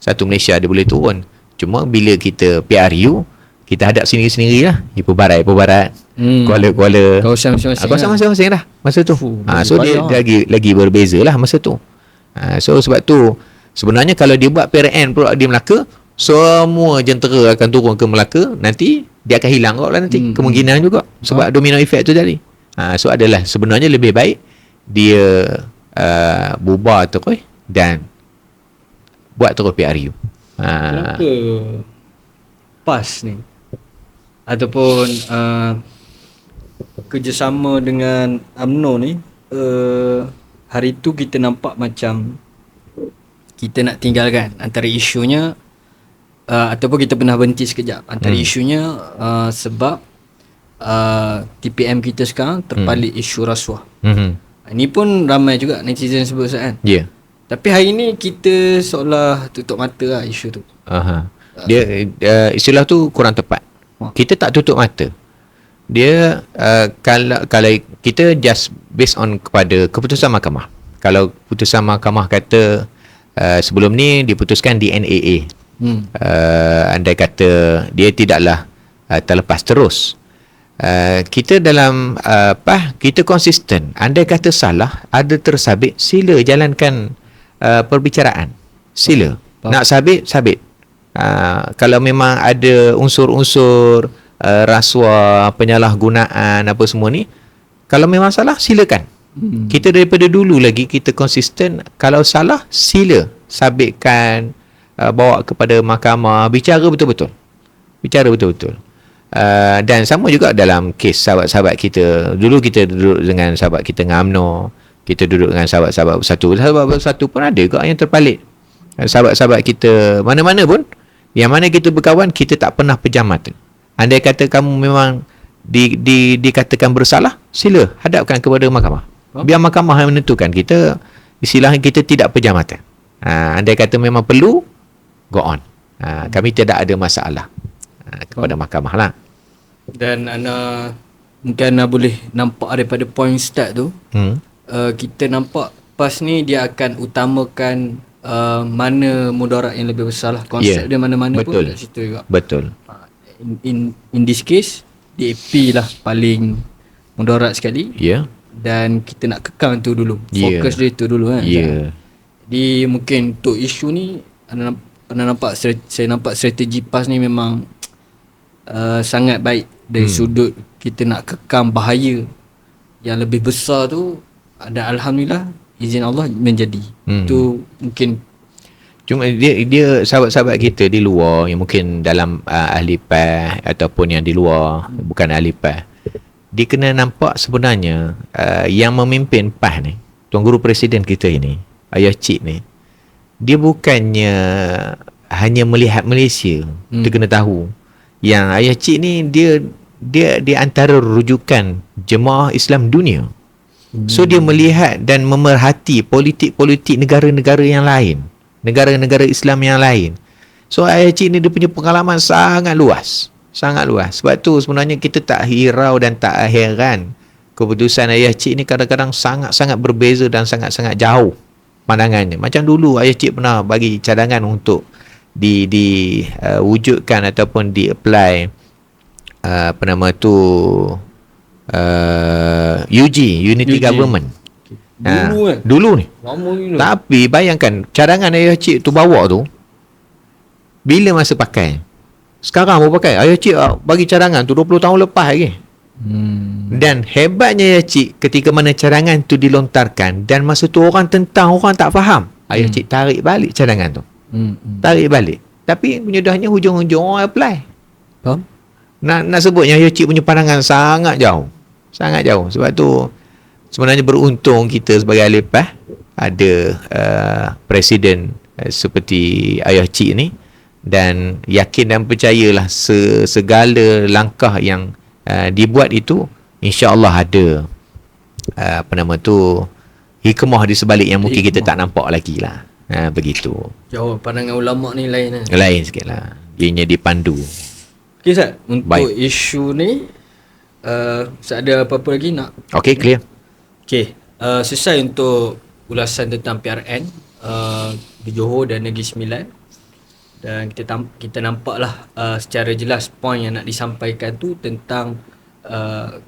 Satu Malaysia dia boleh turun. Cuma bila kita PRU, kita hadap sendiri-sendiri lah. Ipoh Barat, Kuala, Kawasan masing-masing. Kawasan masing-masing lah masa tu. So dia lagi berbeza lah masa tu. So sebab tu sebenarnya kalau dia buat PRN pula di Melaka, semua jentera akan turun ke Melaka, nanti dia akan hilang kot lah nanti. Kemungkinan juga sebab domino effect tu tadi. So adalah sebenarnya lebih baik dia bubar terus dan buat terus PRU. Kenapa PAS ni ataupun kerjasama dengan UMNO ni, hari tu kita nampak macam kita nak tinggalkan antara isunya, ataupun kita pernah berhenti sekejap antara isunya, sebab TPM kita sekarang terpalit isu rasuah. Ini pun ramai juga netizen sebut kan. Tapi hari ni kita seolah tutup mata lah isu tu. Dia istilah tu kurang tepat. Kita tak tutup mata. Dia kalau kita just based on kepada keputusan mahkamah. Kalau keputusan mahkamah kata sebelum ni diputuskan di NAA, andai kata dia tidaklah terlepas terus, kita dalam kita konsisten. Andai kata salah, ada tersabit, sila jalankan perbicaraan, sila. Nak sabit. Kalau memang ada unsur-unsur rasuah, penyalahgunaan apa semua ni, kalau memang salah silakan. Kita daripada dulu lagi kita konsisten, kalau salah sila sabitkan, bawa kepada mahkamah, bicara betul-betul. Dan sama juga dalam kes sahabat-sahabat kita. Dulu kita duduk dengan sahabat kita dengan UMNO, kita duduk dengan sahabat-sahabat bersatu pun ada juga yang terpalit. Sahabat-sahabat kita mana-mana pun, yang mana kita berkawan, kita tak pernah pejam mata. Andai kata kamu memang dikatakan bersalah, sila hadapkan kepada mahkamah. Biar mahkamah yang menentukan. Kita istilahnya kita tidak pejam mata. Andai kata memang perlu, go on. Kami tidak ada masalah kepada mahkamah lah. Dan Ana mungkin Ana boleh nampak daripada point start tu, kita nampak PAS ni dia akan utamakan mana mudarat yang lebih besar lah. Konsep dia mana-mana pun kat situ juga. Betul. In this case, DAP lah paling mudarat sekali. Dan kita nak kekang tu dulu. Fokus dia tu dulu kan. Jadi mungkin untuk isu ni saya nampak strategi PAS ni memang sangat baik dari sudut kita nak kekang bahaya yang lebih besar tu. Dan alhamdulillah izin Allah menjadi. Itu mungkin cuma dia sahabat-sahabat kita di luar yang mungkin dalam ahli PAS ataupun yang di luar bukan ahli PAS, dia kena nampak sebenarnya yang memimpin PAS ni, Tuan Guru Presiden kita ini, Ayah Cik ni, dia bukannya hanya melihat Malaysia. Dia kena tahu yang Ayah Cik ni dia antara rujukan jemaah Islam dunia. So dia melihat dan memerhati politik-politik negara-negara yang lain, negara-negara Islam yang lain. So Ayah Cik ni dia punya pengalaman sangat luas. Sangat luas. Sebab tu sebenarnya kita tak hirau dan tak heran keputusan Ayah Cik ni kadang-kadang sangat-sangat berbeza dan sangat-sangat jauh pandangannya. Macam dulu Ayah Cik pernah bagi cadangan untuk diwujudkan ataupun di-apply UG, Unity UG. Government. Dulu kan? Dulu ni. Lama dulu. Tapi bayangkan cadangan Ayah Cik tu bawa tu, bila masa pakai? Sekarang baru pakai. Ayah Cik bagi cadangan tu 20 tahun lepas lagi. Dan hebatnya Ayah Cik, ketika mana cadangan tu dilontarkan dan masa tu orang tentang, orang tak faham, Ayah Cik tarik balik cadangan tu. Tarik balik. Tapi menyedahnya hujung-hujung orang apply. Faham? Nak sebutnya Ayah Cik punya pandangan sangat jauh. Sangat jauh. Sebab tu sebenarnya beruntung kita sebagai ahli PAS ada presiden seperti Ayah Cik ni, dan yakin dan percayalah segala langkah yang dibuat itu insya-Allah ada hikmah di sebalik yang mungkin kita tak nampak lagi lah. Begitu. Jauh pandangan ulama ni lain lah. Lain sikit lah. Dianya dipandu. Okey Ustaz, untuk Baik. isu ni Ustaz ada apa-apa lagi nak? Okey, clear. Okey, selesai untuk ulasan tentang PRN di Johor dan Negeri Sembilan. Dan kita nampaklah secara jelas poin yang nak disampaikan tu tentang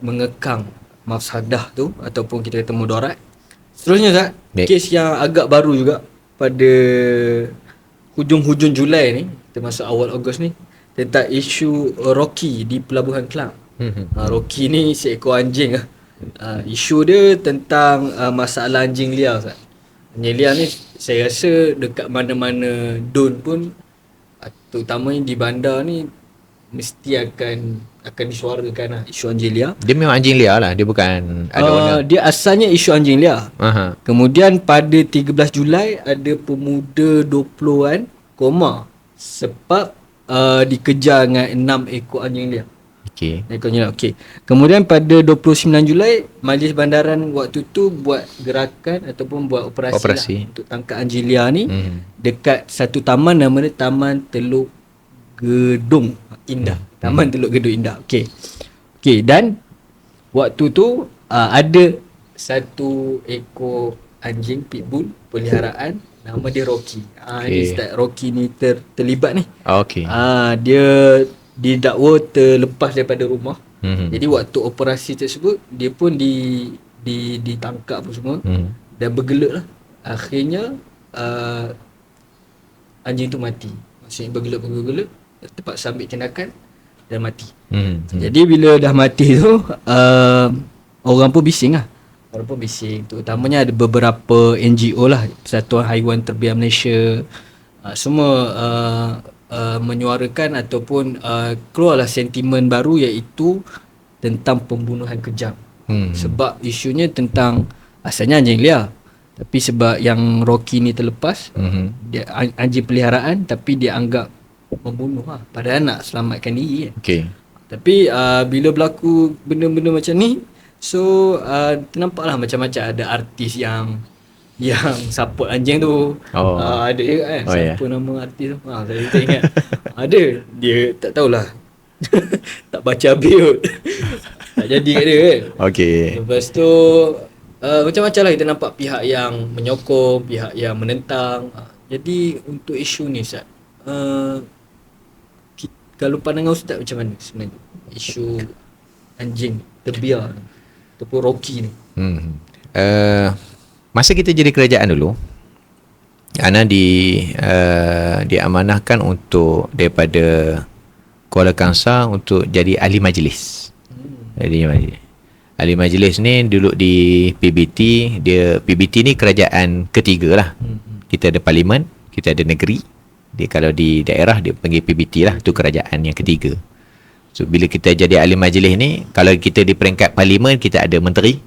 mengekang mafsadah tu ataupun kita kata mudarat. Seterusnya Ustaz, kes yang agak baru juga pada hujung-hujung Julai ni, termasuk awal Ogos ni, tentang isu Rocky di Pelabuhan Kelang. Rocky ni seekor anjing lah. Isu dia tentang masalah anjing liar Ustaz. Anjing liar ni saya rasa dekat mana-mana don pun, terutamanya di bandar ni, mesti akan disuarakan lah isu anjing liar. Dia memang anjing liar lah. Dia bukan ada owner. Dia asalnya isu anjing liar. Kemudian pada 13 Julai ada pemuda 20-an koma sebab dikejar dengan 6 ekor anjing liar. Okey. Kemudian pada 29 Julai Majlis Bandaran waktu tu buat gerakan ataupun buat operasi. Lah untuk tangkap anjing liar ni dekat satu taman, nama dia Taman Teluk Gedung Indah. Taman Teluk Gedung Indah. Okey, dan waktu tu ada satu ekor anjing pitbull peliharaan, nama dia Rocky. Ni start Rocky ni terlibat ni. Dia didakwa terlepas daripada rumah. Jadi waktu operasi tersebut dia pun ditangkap apa semua dan bergelut lah. Akhirnya anjing tu mati. Maksudnya bergelut terpaksa ambil tindakan dan mati. Jadi bila dah mati tu orang pun bising lah. Terutamanya ada beberapa NGO lah, Persatuan Haiwan Terbiar Malaysia, semua menyuarakan ataupun keluarlah sentimen baru iaitu tentang pembunuhan kejam. Sebab isunya tentang asalnya anjing liar, tapi sebab yang Rocky ni terlepas, dia anjing peliharaan tapi dia anggap membunuh lah, padahal nak selamatkan diri kan. Tapi bila berlaku benda-benda macam ni, so ternampaklah macam-macam ada artis yang support anjing tu. Ada je kan, siapa nama artis tu, saya tak ingat. Ada, dia tak tahulah tak baca habis kot. Tak jadi kat dia kan. Lepas tu macam-macam lah kita nampak pihak yang menyokong, pihak yang menentang. Jadi untuk isu ni Ustaz, kalau pandangan Ustaz macam mana sebenarnya isu anjing terbiar ataupun Rocky ni? Masa kita jadi kerajaan dulu, Ana diamanahkan untuk daripada Kuala Kangsar untuk jadi ahli majlis. Ahli majlis ni duduk di PBT. PBT ni kerajaan ketiga lah. Kita ada parlimen, kita ada negeri. Dia kalau di daerah dia panggil PBT lah, tu kerajaan yang ketiga. So bila kita jadi ahli majlis ni, kalau kita di peringkat parlimen kita ada menteri.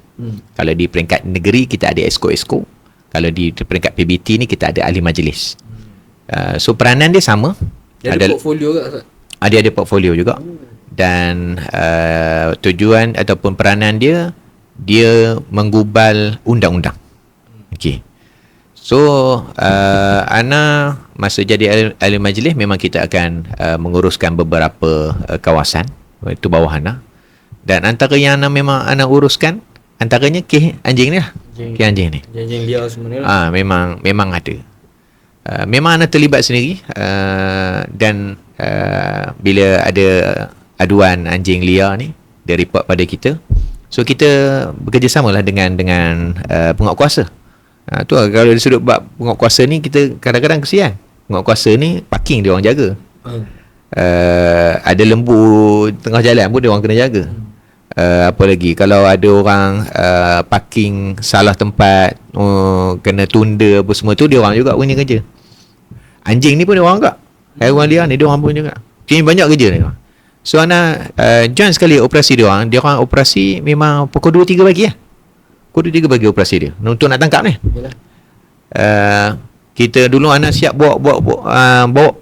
Kalau di peringkat negeri kita ada esko-esko. Kalau di peringkat PBT ni kita ada ahli majlis. So peranan dia sama. Dia ada portfolio ke? Dia ada portfolio juga. Dan tujuan ataupun peranan dia menggubal undang-undang. Okey. So Ana masa jadi ahli majlis memang kita akan menguruskan beberapa kawasan itu bawah Ana. Dan antara yang Ana uruskan antaranya kes anjing ni lah. Kes anjing ni. Anjing liar semua ni lah. Memang ada. Memang Ana terlibat sendiri dan bila ada aduan anjing liar ni dia report pada kita. So kita bekerjasamalah dengan penguatkuasa. Tu lah, kalau dari sudut bab penguatkuasa ni kita kadang-kadang kesian. Penguatkuasa ni parking dia orang jaga. Ada lembu tengah jalan pun dia orang kena jaga. Apa lagi kalau ada orang parking salah tempat, kena tunda apa semua tu dia orang juga punya kerja. Anjing ni pun dia orang juga. Haiwan liar ni dia orang pun juga. Jadi banyak kerja ni. So Ana join sekali operasi dia orang. Dia orang operasi memang pukul 2-3 pagi lah. Pukul 2-3 pagi operasi dia untuk nak tangkap ni. Kita dulu Ana siap bawa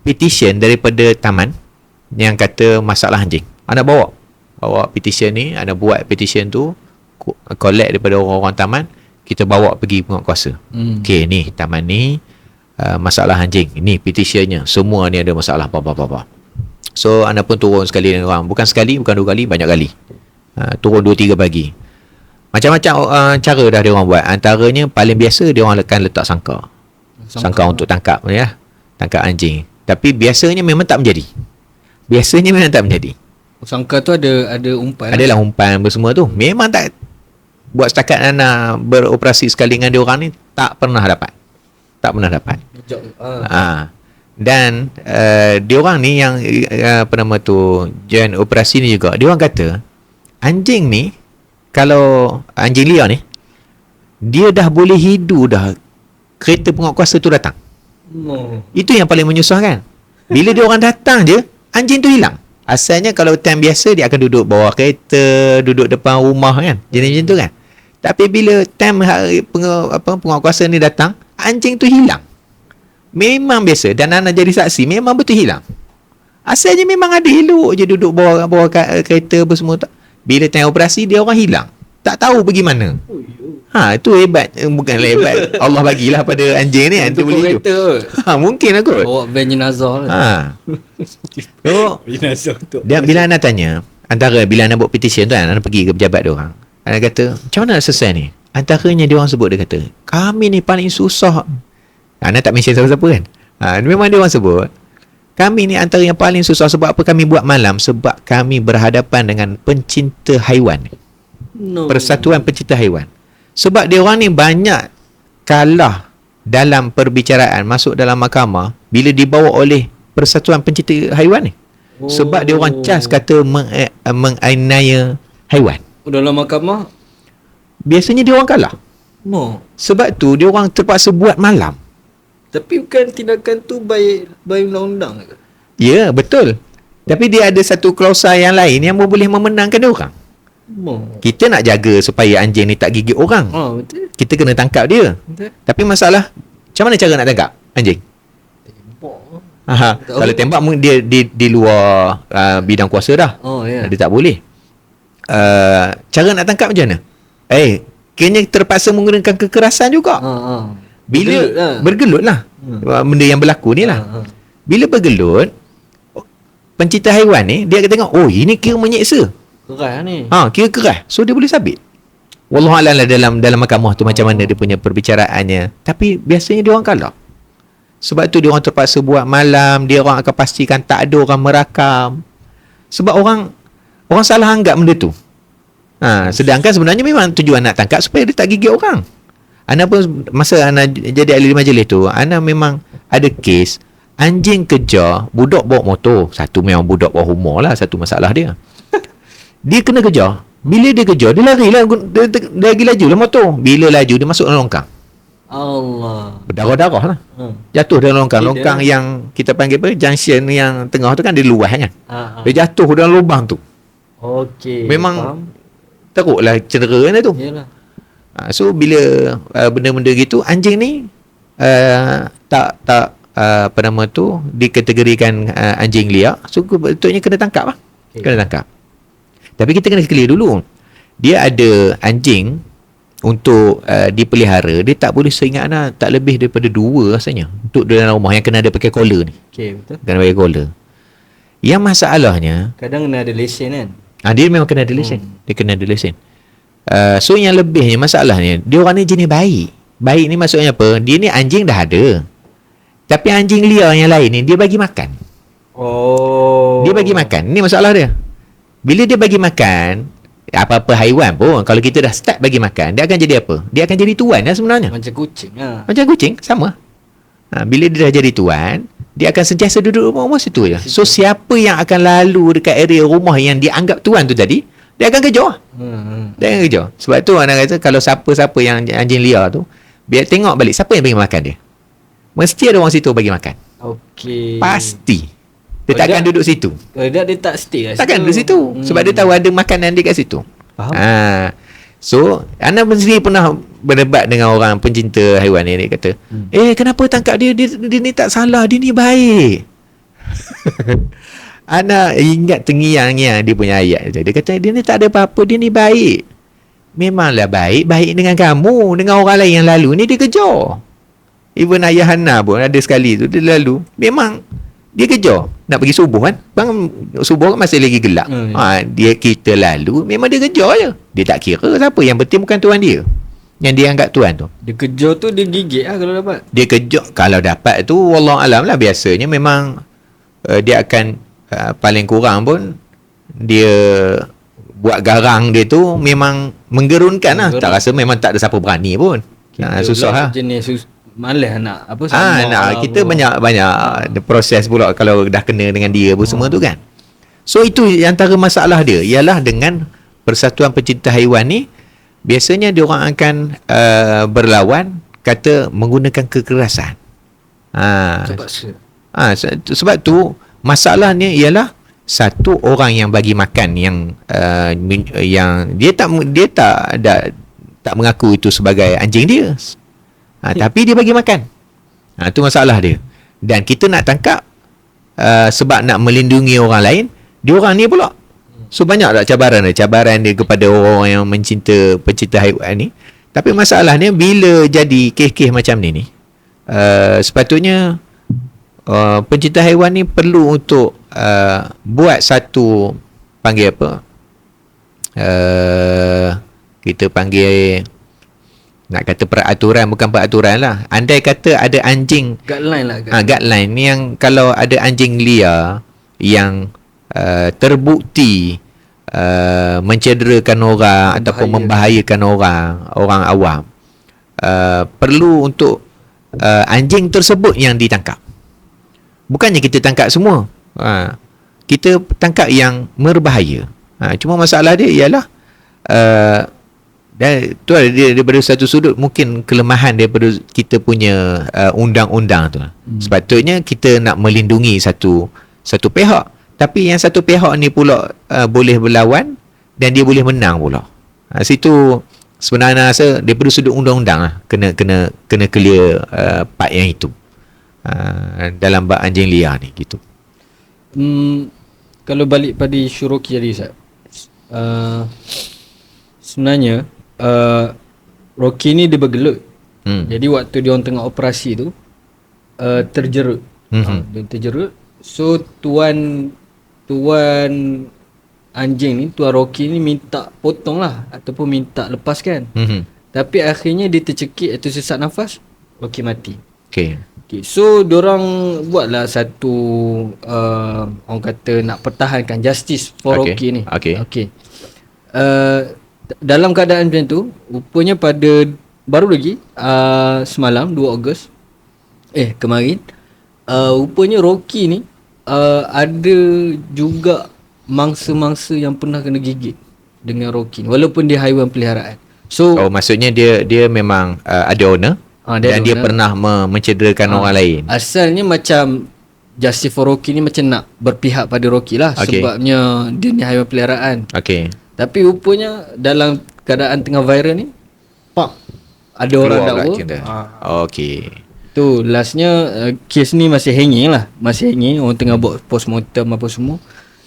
petition daripada taman yang kata masalah anjing. Ana bawa petition ni, Ana buat petition tu, collect daripada orang-orang taman, kita bawa pergi penguatkuasa. Okey, ni taman ni masalah anjing. Ni petitionnya. Semua ni ada masalah apa. So Ana pun turun sekali dengan orang. Bukan sekali, bukan 2 kali, banyak kali. Turun 2-3 pagi. Macam-macam cara dah dia orang buat. Antaranya paling biasa dia orang akan letak sangka untuk tangkap ya. Tangkap anjing. Tapi biasanya memang tak menjadi. Sangka tu ada umpan. Adalah umpan semua tu. Memang tak. Buat setakat Ana beroperasi sekali dengan dia orang ni tak pernah dapat. Dan dia orang ni yang join operasi ni juga, dia orang kata anjing ni, kalau anjing liar ni dia dah boleh hidu dah kereta penguatkuasa tu datang. Itu yang paling menyusahkan. Bila dia orang datang je, anjing tu hilang. Asalnya kalau time biasa dia akan duduk bawah kereta, duduk depan rumah kan, jenis macam tu kan. Tapi bila time penguatkuasa ni datang, anjing tu hilang. Memang biasa. Dan Ana jadi saksi, memang betul hilang. Asalnya memang ada elok je duduk bawah kereta apa semua. Bila time operasi dia orang hilang. Tak tahu pergi mana. Itu hebat. Bukanlah hebat. Allah bagilah pada anjing ni. Untuk kereta. Mungkin lah kot. Bawa van jenazah lah. Jenazah tu. Dan bila Ana tanya, antara bila Ana buat petition tu kan, Ana pergi ke pejabat dia orang. Ana kata, macam mana nak selesai ni? Antaranya dia orang sebut, dia kata, kami ni paling susah. Ana tak mention siapa-siapa kan. Memang dia orang sebut, kami ni antara yang paling susah. Sebab apa kami buat malam? Sebab kami berhadapan dengan pencinta haiwan. Persatuan Pencinta Haiwan. Sebab dia orang ni banyak kalah dalam perbicaraan, masuk dalam mahkamah bila dibawa oleh Persatuan Pencinta Haiwan ni. Sebab dia orang cas kata menganiaya haiwan. Dalam mahkamah biasanya dia orang kalah. Sebab tu dia orang terpaksa buat malam. Tapi bukan tindakan tu baik undang-undang ke? Ya, betul. Tapi dia ada satu klausa yang lain yang boleh memenangkan dia orang. Kita nak jaga supaya anjing ni tak gigit orang. Betul. Kita kena tangkap dia. Betul. Tapi masalah, macam mana cara nak tangkap anjing? Tembak. Kalau tembak dia di luar bidang kuasa dah. Dia tak boleh. Cara nak tangkap macam mana? Kayaknya terpaksa menggunakan kekerasan juga. Bila bergelut lah. Benda yang berlaku ni lah. Bila bergelut, pencinta haiwan ni dia akan tengok, oh ini kira menyeksa. Keras ni. Kira keras. So dia boleh sabit. Wallahualam lah dalam mahkamah tu macam mana dia punya perbicaraannya. Tapi biasanya dia orang kalah. Sebab tu dia orang terpaksa buat malam. Dia orang akan pastikan tak ada orang merakam. Sebab orang salah anggap benda tu. Sedangkan sebenarnya memang tujuan nak tangkap supaya dia tak gigit orang. Ana pun masa Ana jadi ahli majlis tu, Ana memang ada kes anjing kejar budak bawa motor. Satu memang budak bawa humor lah, satu masalah dia. Dia kena kejar. Bila dia kejar, dia lari lah, dia lagi laju lah motor. Bila laju, dia masuk dalam longkang. Allah. Berdarah-darah lah. Jatuh dalam longkang. Tidak. Longkang yang kita panggil apa? Junction yang tengah tu kan dia luas kan. Ha. Dia jatuh dalam lubang tu. Okey. Memang faham. teruklah cedera dia tu. Yalah. So bila benda-benda gitu, anjing ni tak apa nama tu dikategorikan anjing liar. So betulnya kena tangkap lah. Okay. Kena tangkap. Tapi kita kena clear dulu. Dia ada anjing untuk dipelihara, dia tak boleh seingat Ana tak lebih daripada 2 rasanya untuk dalam rumah yang kena ada pakai collar ni. Okey, betul. Kena pakai collar. Yang masalahnya Kadang kena ada lesen kan. dia memang kena ada lesen. Dia kena ada lesen. So yang lebihnya masalahnya, dia orang ni jenis baik. Baik ni maksudnya apa? Dia ni anjing dah ada. Tapi anjing liar yang lain ni dia bagi makan. Oh. Dia bagi makan. Ni masalah dia. Bila dia bagi makan, apa-apa haiwan pun kalau kita dah start bagi makan, dia akan jadi apa? Dia akan jadi tuan lah sebenarnya. Macam kucing lah. Macam kucing, sama. Bila dia dah jadi tuan, dia akan sentiasa duduk rumah-rumah situ je. So siapa yang akan lalu dekat area rumah yang dia anggap tuan tu tadi, dia akan kejar. Dia akan kejar. Sebab tu anak kata kalau siapa-siapa yang anjing liar tu, biar tengok balik siapa yang bagi makan dia. Mesti ada orang situ bagi makan. Okey. Pasti. Dia Kalau takkan dia- duduk situ. Kalau dia tak stay kat Takkan duduk situ. Sebab dia tahu ada makanan dia kat situ. Faham. So Ana sendiri pernah berdebat dengan orang pencinta haiwan ni. Dia kata, kenapa tangkap dia? Dia ni tak salah, dia ni baik. Ana ingat tengiang-ngiang dia punya ayat tu. Dia kata dia ni tak ada apa-apa, dia ni baik. Memanglah baik dengan kamu, dengan orang lain yang lalu ni dia kejar. Even ayah Hana pun ada sekali tu dia lalu, memang dia kejar nak pergi subuh kan. Bang subuh kan masih lagi gelap. Dia kita lalu memang dia kejar je. Dia tak kira siapa, yang penting bukan tuan dia. Yang dia anggap tuan tu. Dia kejar tu dia gigit lah kalau dapat. Dia kejar kalau dapat tu wallahualam lah, biasanya memang dia akan paling kurang pun dia buat garang dia tu memang menggerunkan lah. Tak rasa memang tak ada siapa berani pun. Susah lah. Jenis malas nak apa Kita banyak proses pula kalau dah kena dengan dia pun semua tu kan. So itu antara masalah dia ialah dengan Persatuan Pencinta Haiwan ni, biasanya dia orang akan berlawan kata menggunakan kekerasan. Sebab tu masalahnya ialah satu orang yang bagi makan yang dia tak mengaku itu sebagai anjing dia. Tapi dia bagi makan. Itu masalah dia. Dan kita nak tangkap sebab nak melindungi orang lain, dia orang ni pula. So banyak tak cabaran dia kepada orang yang pencinta haiwan ni. Tapi masalahnya bila jadi kes-kes macam ni sepatutnya pencinta haiwan ni perlu untuk buat satu panggil apa? Kita panggil nak kata peraturan, bukan peraturan lah. Andai kata ada anjing guideline lah. Guideline yang kalau ada anjing liar yang terbukti mencederakan orang ataupun membahayakan orang awam, perlu untuk anjing tersebut yang ditangkap. Bukannya kita tangkap semua. Kita tangkap yang berbahaya. Cuma masalah dia ialah dan tu dia daripada satu sudut mungkin kelemahan daripada kita punya undang-undang tu. Sepatutnya kita nak melindungi satu pihak, tapi yang satu pihak ni pula boleh berlawan dan dia boleh menang pula. Situ sebenarnya rasa daripada sudut undang-undang lah, kena clear part yang itu dalam bab anjing liar ni gitu. Kalau balik pada isu Rocky tadi Ustaz, sebenarnya Rocky ni dia bergelut. Jadi waktu dia orang tengah operasi tu terjerut. Dia terjerut. So tuan anjing ni, tuan Rocky ni minta potong lah ataupun minta lepaskan. Tapi akhirnya dia tercekik atau sesak nafas, Rocky mati. Okay. So diorang buatlah satu orang kata nak pertahankan justice for Rocky ni. Dalam keadaan macam tu, rupanya pada baru lagi semalam 2 Ogos kemarin, rupanya Rocky ni ada juga mangsa-mangsa yang pernah kena gigit dengan Rocky ni, walaupun dia haiwan peliharaan. So maksudnya dia memang ada owner. Dan dia pernah mencederakan orang lain. Asalnya macam Justice for Rocky ni macam nak berpihak pada Rocky lah, sebabnya dia ni haiwan peliharaan. Tapi rupanya dalam keadaan tengah viral ni, ada orang dakwa. Tu lastnya kes ni masih hanging lah. Masih hanging. Orang tengah buat postmortem apa semua.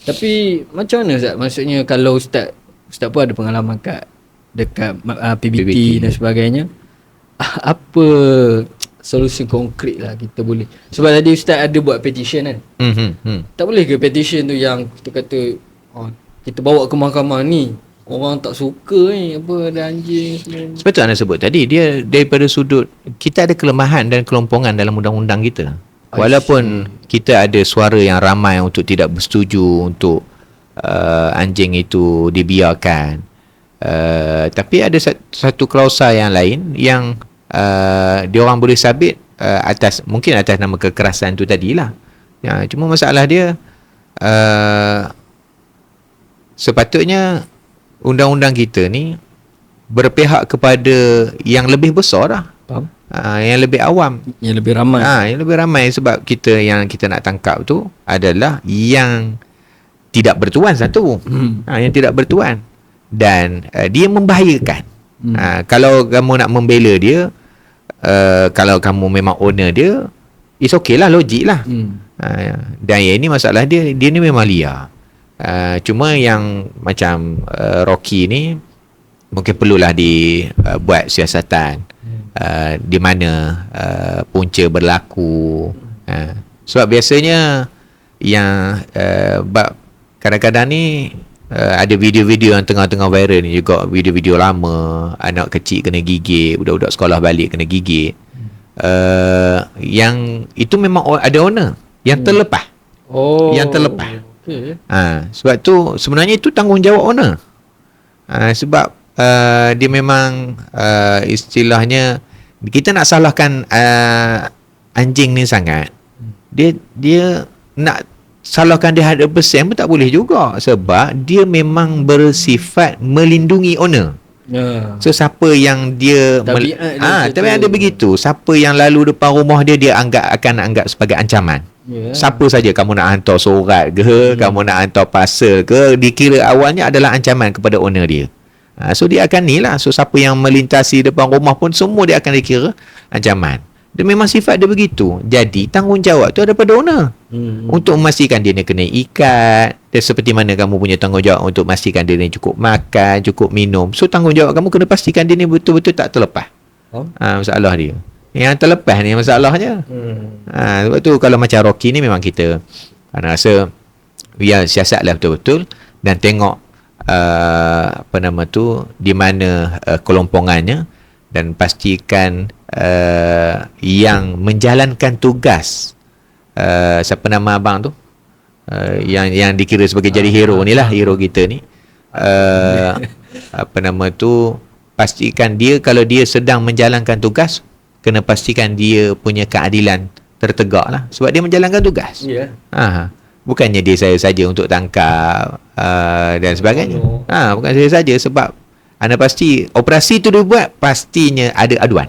Tapi macam mana Ustaz? Maksudnya kalau Ustaz pun ada pengalaman dekat PBT dan sebagainya, apa solusi konkret lah kita boleh? Sebab tadi Ustaz ada buat petition kan. Tak boleh ke petition tu yang kita kata kita bawa ke mahkamah ni, orang tak suka ni, apa ada anjing semua. Seperti anda sebut tadi, dia daripada sudut kita ada kelemahan dan kelompongan dalam undang-undang kita. Walaupun kita ada suara yang ramai untuk tidak bersetuju untuk anjing itu dibiarkan, tapi ada satu klausa yang lain yang diorang boleh sabit mungkin atas nama kekerasan tu tadilah. Cuma masalah dia sepatutnya undang-undang kita ni berpihak kepada yang lebih besar lah. Yang lebih awam, yang lebih ramai. Yang lebih ramai, sebab yang kita nak tangkap tu adalah yang tidak bertuan satu. Yang tidak bertuan dan dia membahayakan. Kalau kamu nak membela dia, kalau kamu memang owner dia, it's okay lah, logik lah. Dan yang ini masalah dia ni memang liar. Cuma yang macam Rocky ni mungkin perlulah dibuat siasatan. Di mana punca berlaku. Sebab biasanya yang kadang-kadang ni ada video-video yang tengah-tengah viral ni juga, video-video lama, anak kecil kena gigit, budak-budak sekolah balik kena gigit. Yang itu memang ada owner yang terlepas. Yang terlepas. Sebab tu sebenarnya itu tanggungjawab owner. Sebab dia memang istilahnya kita nak salahkan anjing ni sangat. Dia nak salahkan dia 100% pun tak boleh juga, sebab dia memang bersifat melindungi owner. So siapa yang dia tabiat dia begitu, siapa yang lalu depan rumah dia akan anggap sebagai ancaman. Siapa saja, kamu nak hantar surat ke, kamu nak hantar parcel ke, dikira awalnya adalah ancaman kepada owner dia. So dia akan ni lah. So siapa yang melintasi depan rumah pun semua dia akan dikira ancaman. Dia memang sifat dia begitu. Jadi tanggungjawab tu ada pada owner. Untuk memastikan dia ni kena ikat. Dan seperti mana kamu punya tanggungjawab untuk memastikan dia ni cukup makan, cukup minum. So tanggungjawab kamu kena pastikan dia ni betul-betul tak terlepas. Masalah dia. Yang terlepas ni masalahnya. Sebab tu kalau macam Rocky ni memang kita rasa siasatlah betul-betul dan tengok di mana kelompongannya, dan pastikan yang menjalankan tugas siapa nama abang tu, yang dikira sebagai jadi hero ni lah, hero kita ni, pastikan dia, kalau dia sedang menjalankan tugas, kena pastikan dia punya keadilan tertegak lah, sebab dia menjalankan tugas. Bukannya dia saya saja untuk tangkap dan sebagainya. Bukan saya saja, sebab anda pasti operasi tu dia buat, pastinya ada aduan.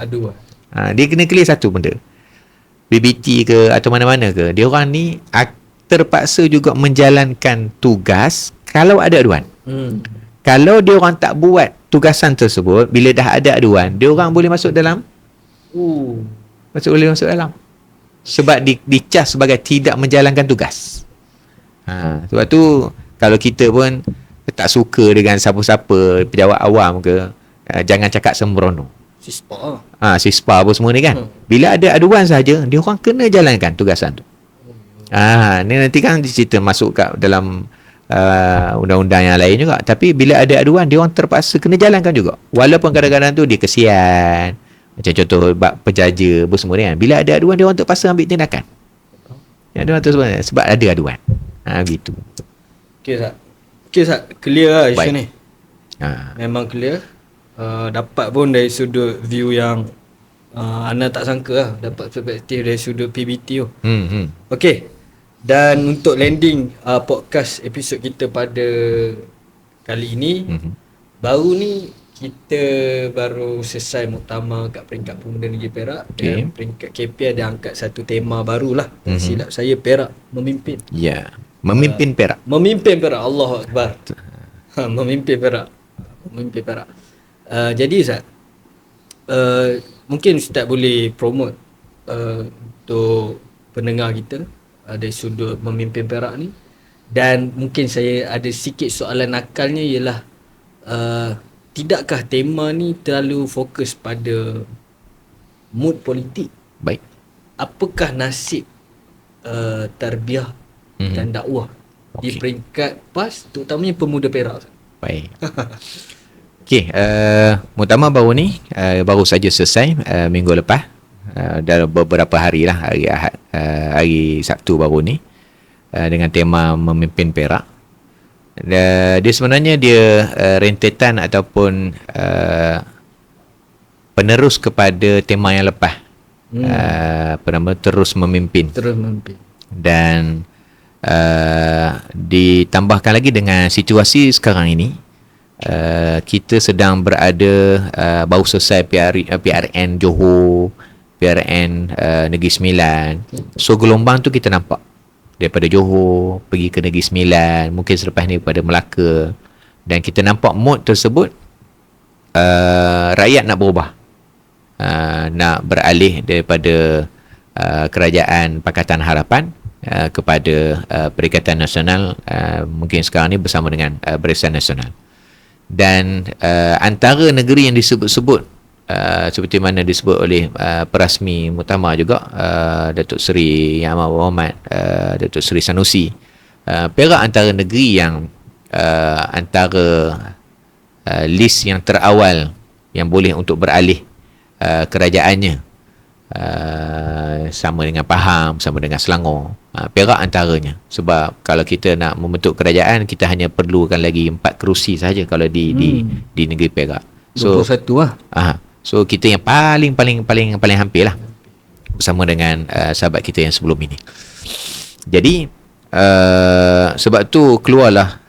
Dia kena clear satu benda. BBT ke atau mana-mana ke, dia orang ni terpaksa juga menjalankan tugas kalau ada aduan. Kalau dia orang tak buat tugasan tersebut, bila dah ada aduan, dia orang boleh masuk dalam. Boleh masuk dalam. Sebab dicas sebagai tidak menjalankan tugas. Sebab tu kalau kita pun tak suka dengan siapa-siapa, pejabat awam ke, jangan cakap sembrono. Sispa apa semua ni kan. Bila ada aduan saja, dia orang kena jalankan tugasan tu. Ni nanti kan cerita masuk kat dalam undang-undang yang lain juga. Tapi bila ada aduan, dia orang terpaksa kena jalankan juga. Walaupun kadang-kadang tu dia kesian, macam contoh penjaja apa semua ni kan. Bila ada aduan, dia orang terpaksa ambil tindakan. Aduan tu sebab ada aduan. Gitu. Okay Ustaz, clear lah isu ni. Memang clear. Dapat pun dari sudut view yang Ana tak sangka lah, dapat perspektif dari sudut PBT tu. Okay. Dan untuk landing podcast episod kita pada kali ini, baru ni kita baru selesai muktamar kat peringkat Pemuda Negeri Perak. Okay. Dan peringkat KP ada angkat satu tema barulah. Silap saya Perak memimpin. Ya, memimpin Perak. Memimpin Perak, Allahu Akbar. Memimpin Perak. Memimpin Perak. Jadi Ustaz, mungkin Ustaz boleh promote untuk pendengar kita dari sudut memimpin Perak ni. Dan mungkin saya ada sikit soalan nakalnya ialah tidakkah tema ni terlalu fokus pada mood politik? Baik. Apakah nasib tarbiyah dan dakwah di peringkat PAS, terutamanya Pemuda Perak? Baik. Okey, muktamar baru ni baru saja selesai minggu lepas. Dalam beberapa hari lah, hari Ahad, hari Sabtu baru ni, dengan tema memimpin Perak. Dia sebenarnya rentetan ataupun penerus kepada tema yang lepas. Terus memimpin. Terus memimpin. Dan ditambahkan lagi dengan situasi sekarang ini, kita sedang berada, baru selesai PRN Johor, PRN Negeri Sembilan. So gelombang tu kita nampak daripada Johor pergi ke Negeri Sembilan, mungkin selepas ni pada Melaka. Dan kita nampak mood tersebut, rakyat nak berubah, nak beralih daripada kerajaan Pakatan Harapan kepada Perikatan Nasional, mungkin sekarang ni bersama dengan Barisan Nasional. Dan antara negeri yang disebut-sebut, seperti mana disebut oleh perasmi muktamar juga, Datuk Seri Yang Amat Berhormat Datuk Seri Sanusi, Perak antara negeri yang antara list yang terawal yang boleh untuk beralih kerajaannya, sama dengan Pahang, sama dengan Selangor. Perak antaranya. Sebab kalau kita nak membentuk kerajaan, kita hanya perlukan lagi 4 kerusi sahaja kalau di negeri Perak. So 21 lah. So kita yang paling hampir lah, bersama dengan sahabat kita yang sebelum ini. Jadi sebab tu keluarlah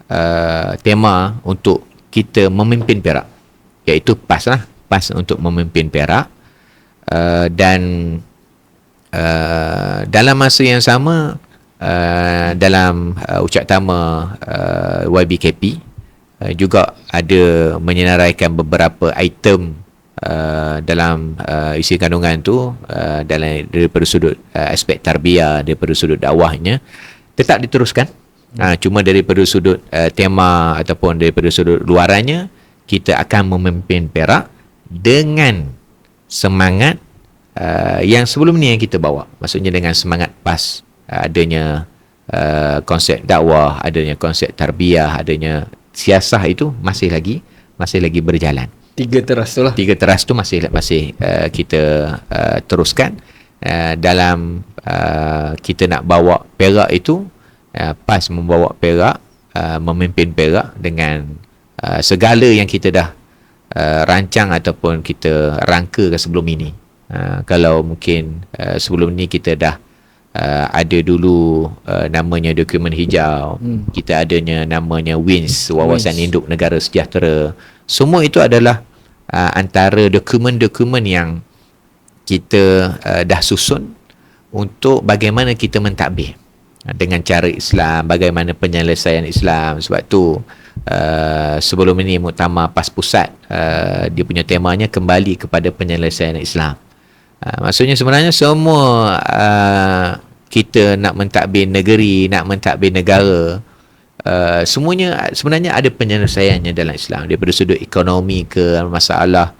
tema untuk kita memimpin Perak, iaitu PAS lah, PAS untuk memimpin Perak. Dan dalam masa yang sama, dalam ucap tama YBKP juga ada menyenaraikan beberapa item dalam isi kandungan tu, daripada sudut aspek tarbiyah, daripada sudut dakwahnya tetap diteruskan. Cuma daripada sudut tema ataupun daripada sudut luarannya, kita akan memimpin Perak dengan semangat yang sebelum ni yang kita bawa. Maksudnya dengan semangat PAS, adanya konsep dakwah, adanya konsep tarbiyah, adanya siasah, itu masih lagi berjalan. 3 teras tu lah. 3 teras tu masih kita teruskan dalam kita nak bawa Perak itu, PAS membawa Perak, memimpin Perak dengan segala yang kita dah rancang ataupun kita rangkakan sebelum ini. Kalau mungkin sebelum ni kita dah ada dulu namanya dokumen hijau, kita adanya namanya WINS, Wawasan Induk Negara Sejahtera. Semua itu adalah antara dokumen-dokumen yang kita dah susun untuk bagaimana kita mentadbir dengan cara Islam, bagaimana penyelesaian Islam. Sebab tu sebelum ini muktamar PAS Pusat, dia punya temanya kembali kepada penyelesaian Islam. Maksudnya sebenarnya semua kita nak mentadbir negeri, nak mentadbir negara, semuanya sebenarnya ada penyelesaiannya dalam Islam. Daripada sudut ekonomi ke, masalah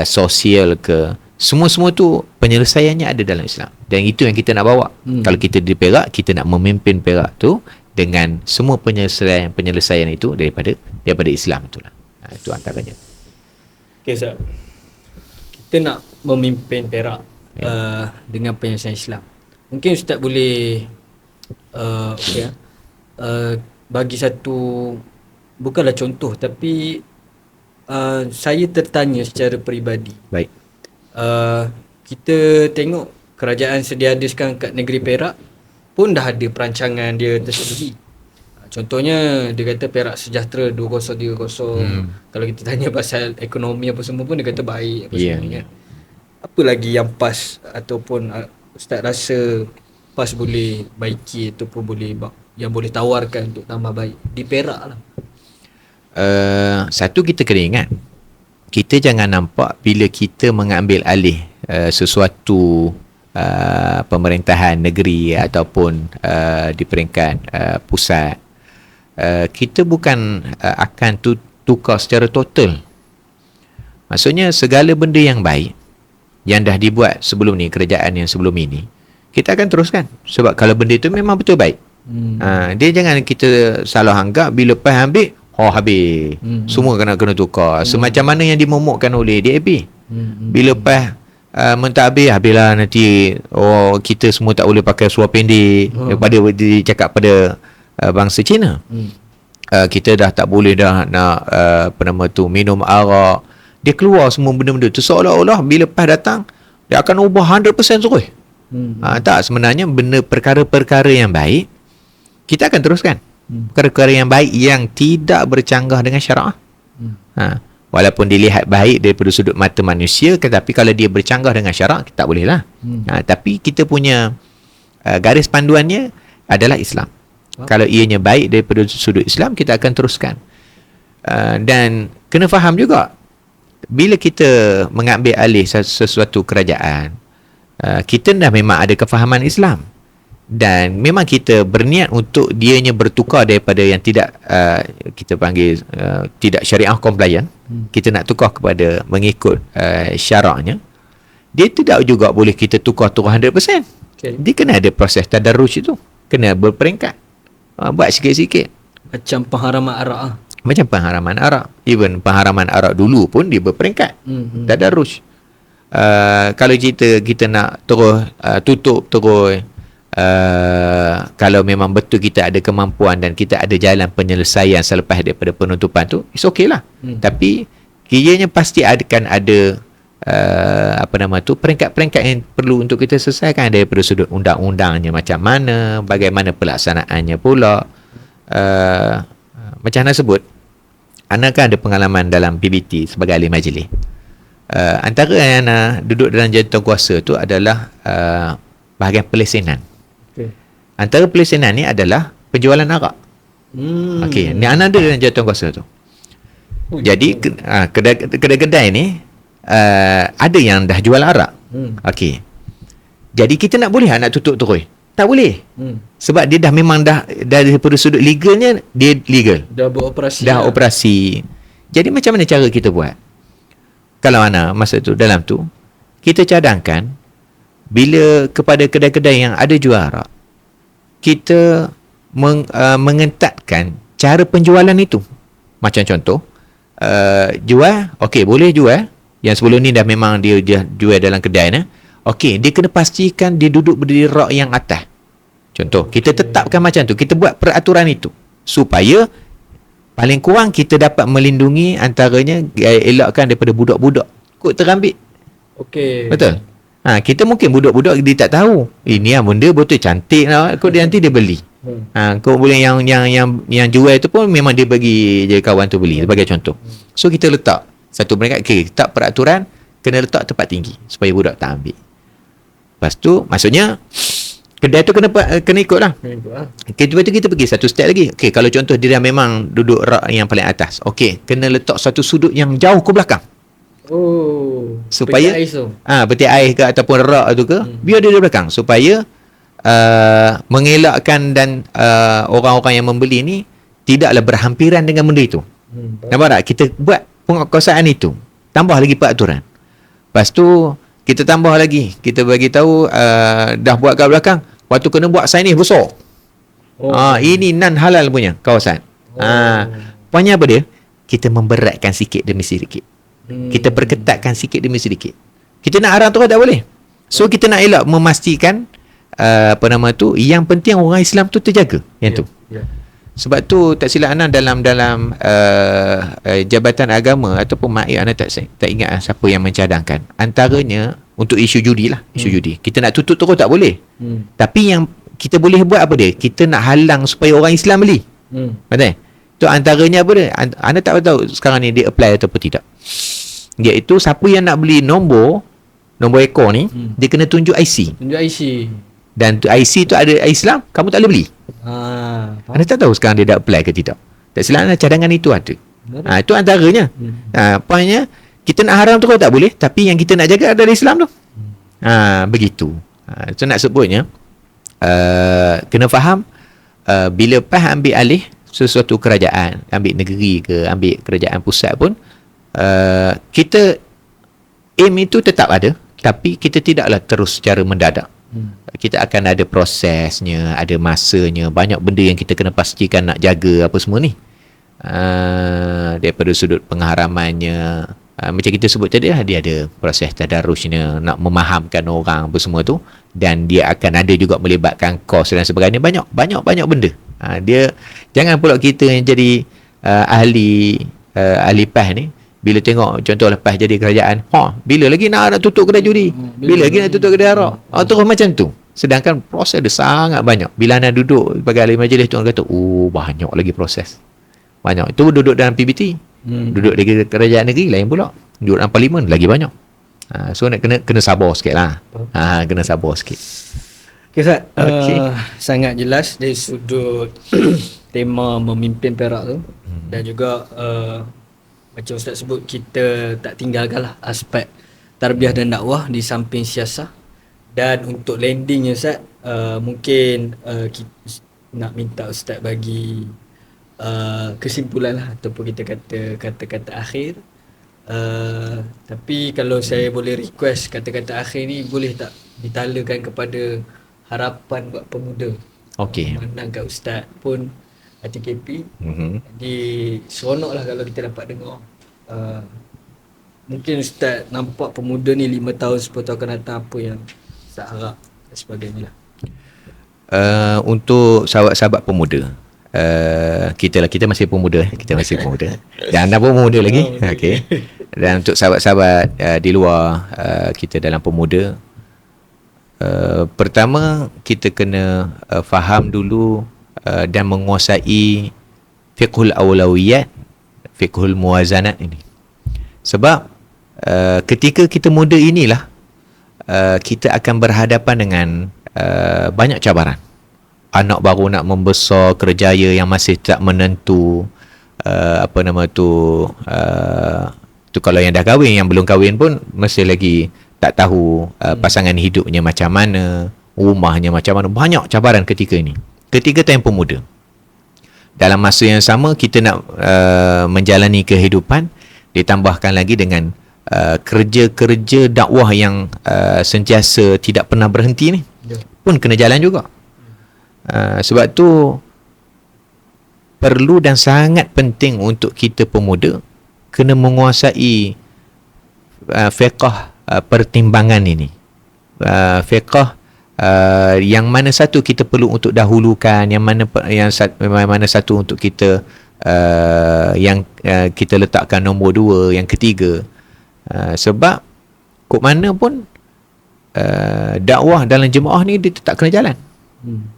sosial ke, semua tu penyelesaiannya ada dalam Islam. Dan itu yang kita nak bawa. Kalau kita di Perak, kita nak memimpin Perak tu dengan semua penyelesaian itu daripada Islam itulah. Itu antaranya. Okay, Ustaz. Kita nak memimpin Perak dengan penyelesaian Islam. Mungkin Ustaz boleh bagi satu, bukanlah contoh, tapi saya tertanya secara peribadi. Baik. Kita tengok kerajaan sedia ada sekarang kat negeri Perak pun dah ada perancangan dia tersendiri. Contohnya dia kata Perak Sejahtera 2030. Kalau kita tanya pasal ekonomi apa semua pun dia kata baik apa Ya, semua kan. Apa lagi yang pas ataupun Ustaz rasa pas boleh baiki ataupun yang boleh tawarkan untuk tambah baik di Perak lah. Satu, kita kena ingat, kita jangan nampak bila kita mengambil alih sesuatu pemerintahan negeri ataupun di peringkat pusat, kita bukan akan tukar secara total. Maksudnya segala benda yang baik yang dah dibuat sebelum ni, kerajaan yang sebelum ini, kita akan teruskan. Sebab kalau benda itu memang betul baik, dia jangan kita salah anggap bila lepas ambil habis. Semua kena tukar. Semacam mana yang dimomokkan oleh DAP. Bila lepas mentadbir, habislah nanti kita semua tak boleh pakai seluar pendek daripada dicakap pada bangsa Cina. Kita dah tak boleh dah nak minum arak. Dia keluar semua benda-benda tu seolah-olah bila lepas datang dia akan ubah 100% terus. Tak, sebenarnya benda perkara-perkara yang baik kita akan teruskan. Perkara-perkara yang baik yang tidak bercanggah dengan syarak. Walaupun dilihat baik daripada sudut mata manusia, tetapi kalau dia bercanggah dengan syarak, kita tak boleh lah. Tapi kita punya garis panduannya adalah Islam. Kalau ianya baik daripada sudut Islam, kita akan teruskan. Dan kena faham juga, bila kita mengambil alih sesuatu kerajaan, kita dah memang ada kefahaman Islam. Dan memang kita berniat untuk dianya bertukar daripada yang tidak kita panggil tidak syariah compliant. Kita nak tukar kepada mengikut syaraknya. Dia tidak juga boleh kita tukar 100%. Dia kena ada proses tadarruj itu, kena berperingkat. Buat sikit-sikit. Macam pengharaman arak. Macam pengharaman arak. Even pengharaman arak dulu pun dia berperingkat. Tadarruj. Kalau kita nak terus tutup terus, kalau memang betul kita ada kemampuan dan kita ada jalan penyelesaian selepas daripada penutupan tu, it's okay lah. Tapi kiranya pasti akan ada peringkat-peringkat yang perlu untuk kita selesaikan daripada sudut undang-undangnya macam mana, bagaimana pelaksanaannya pula. Macam Ana sebut, Ana kan ada pengalaman dalam PBT sebagai ahli majlis. Antara yang Ana duduk dalam jawatankuasa tu adalah bahagian pelesenan. Antara pelesenan ni adalah penjualan arak. Okey, ni Ana ada dalam jawatankuasa tu. Jadi kedai-kedai ni ada yang dah jual arak. Okey. Jadi kita nak boleh nak tutup terus? Tak boleh. Sebab dia dah memang dah daripada sudut legalnya dia legal. Dah beroperasi. Dah operasi. Jadi macam mana cara kita buat? Kalau Ana masa tu dalam tu, kita cadangkan bila kepada kedai-kedai yang ada jual arak, kita mengentatkan cara penjualan itu. Macam contoh, jual, okey boleh jual. Yang sebelum ni dah memang dia jual dalam kedai ni. Okey, dia kena pastikan dia duduk berdiri rak yang atas. Contoh, kita tetapkan macam tu. Kita buat peraturan itu supaya paling kurang kita dapat melindungi antaranya, elakkan daripada budak-budak kot terambil. Okey. Betul? Kita mungkin budak-budak dia tak tahu. Ini benda betul cantik lah. Kau dia nanti dia beli. Kau boleh yang jual tu pun memang dia bagi je kawan tu beli sebagai contoh. So kita letak satu peringkat, letak peraturan kena letak tempat tinggi supaya budak tak ambil. Lepas tu maksudnya kedai tu kena ikut lah. Lepas tu kita pergi satu step lagi. Okey, kalau contoh dia dah memang duduk rak yang paling atas. Okey, kena letak satu sudut yang jauh ke belakang. Supaya peti air ke ataupun rak tu ke, biar dia di belakang supaya mengelakkan dan orang-orang yang membeli ni tidaklah berhampiran dengan benda itu. Nampak tak? Kita buat penguasaan itu, tambah lagi peraturan. Lepas tu kita tambah lagi, kita bagi tahu dah buat kat belakang, waktu kena buat signage besar. Ini non halal punya kawasan. Poinnya apa dia? Kita memberatkan sikit demi sedikit. Kita perketatkan sikit demi sedikit. Kita nak arang terus tak boleh. So kita nak elak memastikan yang penting orang Islam tu terjaga yang tu. Sebab tu tak silap Ana dalam jabatan agama ataupun MAI, Ana tak ingat siapa yang mencadangkan. Antaranya untuk isu judi lah, isu judi. Kita nak tutup terus tak boleh. Tapi yang kita boleh buat apa dia? Kita nak halang supaya orang Islam beli. Betul? Itu antaranya apa dia? Anda tak tahu sekarang ni dia apply ataupun tidak. Iaitu siapa yang nak beli nombor ekor ni, dia kena tunjuk IC. Tunjuk IC. Dan IC tu ada Islam, kamu tak boleh beli. Anda tak tahu sekarang dia dah apply ke tidak. Tak silap, cadangan itu ada. Itu antaranya. Poinnya, kita nak haram tu kalau tak boleh, tapi yang kita nak jaga adalah Islam tu. Begitu. Itu nak sebutnya, kena faham, bila PAS ambil alih sesuatu kerajaan, ambil negeri ke, ambil kerajaan pusat pun, kita aim itu tetap ada, tapi kita tidaklah terus secara mendadak. Kita akan ada prosesnya, ada masanya, banyak benda yang kita kena pastikan nak jaga apa semua ni. Daripada sudut pengharamannya, macam kita sebut tadi lah, dia ada proses tadarusnya, nak memahamkan orang apa semua tu, dan dia akan ada juga melibatkan kos dan sebagainya, banyak benda. Dia jangan pula kita yang jadi ahli PAS ni, bila tengok contoh lepas jadi kerajaan, bila lagi nak tutup kedai judi, bila lagi nak tutup kedai arak, terus macam tu. Sedangkan proses dia sangat banyak. Bila anda duduk sebagai ahli majlis tu, orang kata banyak lagi proses, banyak. Itu duduk dalam PBT, duduk di kerajaan negeri lain pula, duduk dalam parlimen lagi banyak. So nak kena sabar sikit lah. Kena sabar sikit. Okay, Ustaz. Sangat jelas dari sudut tema memimpin Perak tu. Dan juga macam Ustaz sebut, kita tak tinggalkanlah aspek tarbiyah dan dakwah di samping siasah. Dan untuk landingnya Ustaz, mungkin kita nak minta Ustaz bagi kesimpulan lah, ataupun kita kata kata-kata akhir. Tapi kalau saya boleh request, kata-kata akhir ni boleh tak ditalakan kepada harapan buat pemuda? Okey. Memandang kat Ustaz pun ATKP, jadi seronok lah kalau kita dapat dengar. Mungkin Ustaz nampak pemuda ni 5 tahun 10 tahun akan datang, apa yang Ustaz harap dan sebagainya lah. Untuk sahabat-sahabat pemuda, kita masih pemuda, dan anda pun pemuda lagi. Okey. Dan untuk sahabat-sahabat di luar kita dalam pemuda, pertama kita kena faham dulu dan menguasai fiqhul awlawiyat, fiqhul muwazanat ini. Sebab ketika kita muda inilah kita akan berhadapan dengan banyak cabaran. Anak baru nak membesar, kerjaya yang masih tak menentu, tu kalau yang dah kahwin, yang belum kahwin pun masih lagi tak tahu pasangan hidupnya macam mana, rumahnya macam mana. Banyak cabaran ketika ini, ketika tempoh muda. Dalam masa yang sama kita nak menjalani kehidupan, ditambahkan lagi dengan kerja-kerja dakwah yang sentiasa tidak pernah berhenti ni, pun kena jalan juga. Sebab tu perlu dan sangat penting untuk kita pemuda kena menguasai fiqh pertimbangan ini. Fiqh yang mana satu kita perlu untuk dahulukan, yang mana satu untuk kita yang kita letakkan nombor 2, yang ketiga. Sebab kok mana pun dakwah dalam jemaah ni dia tetap kena jalan.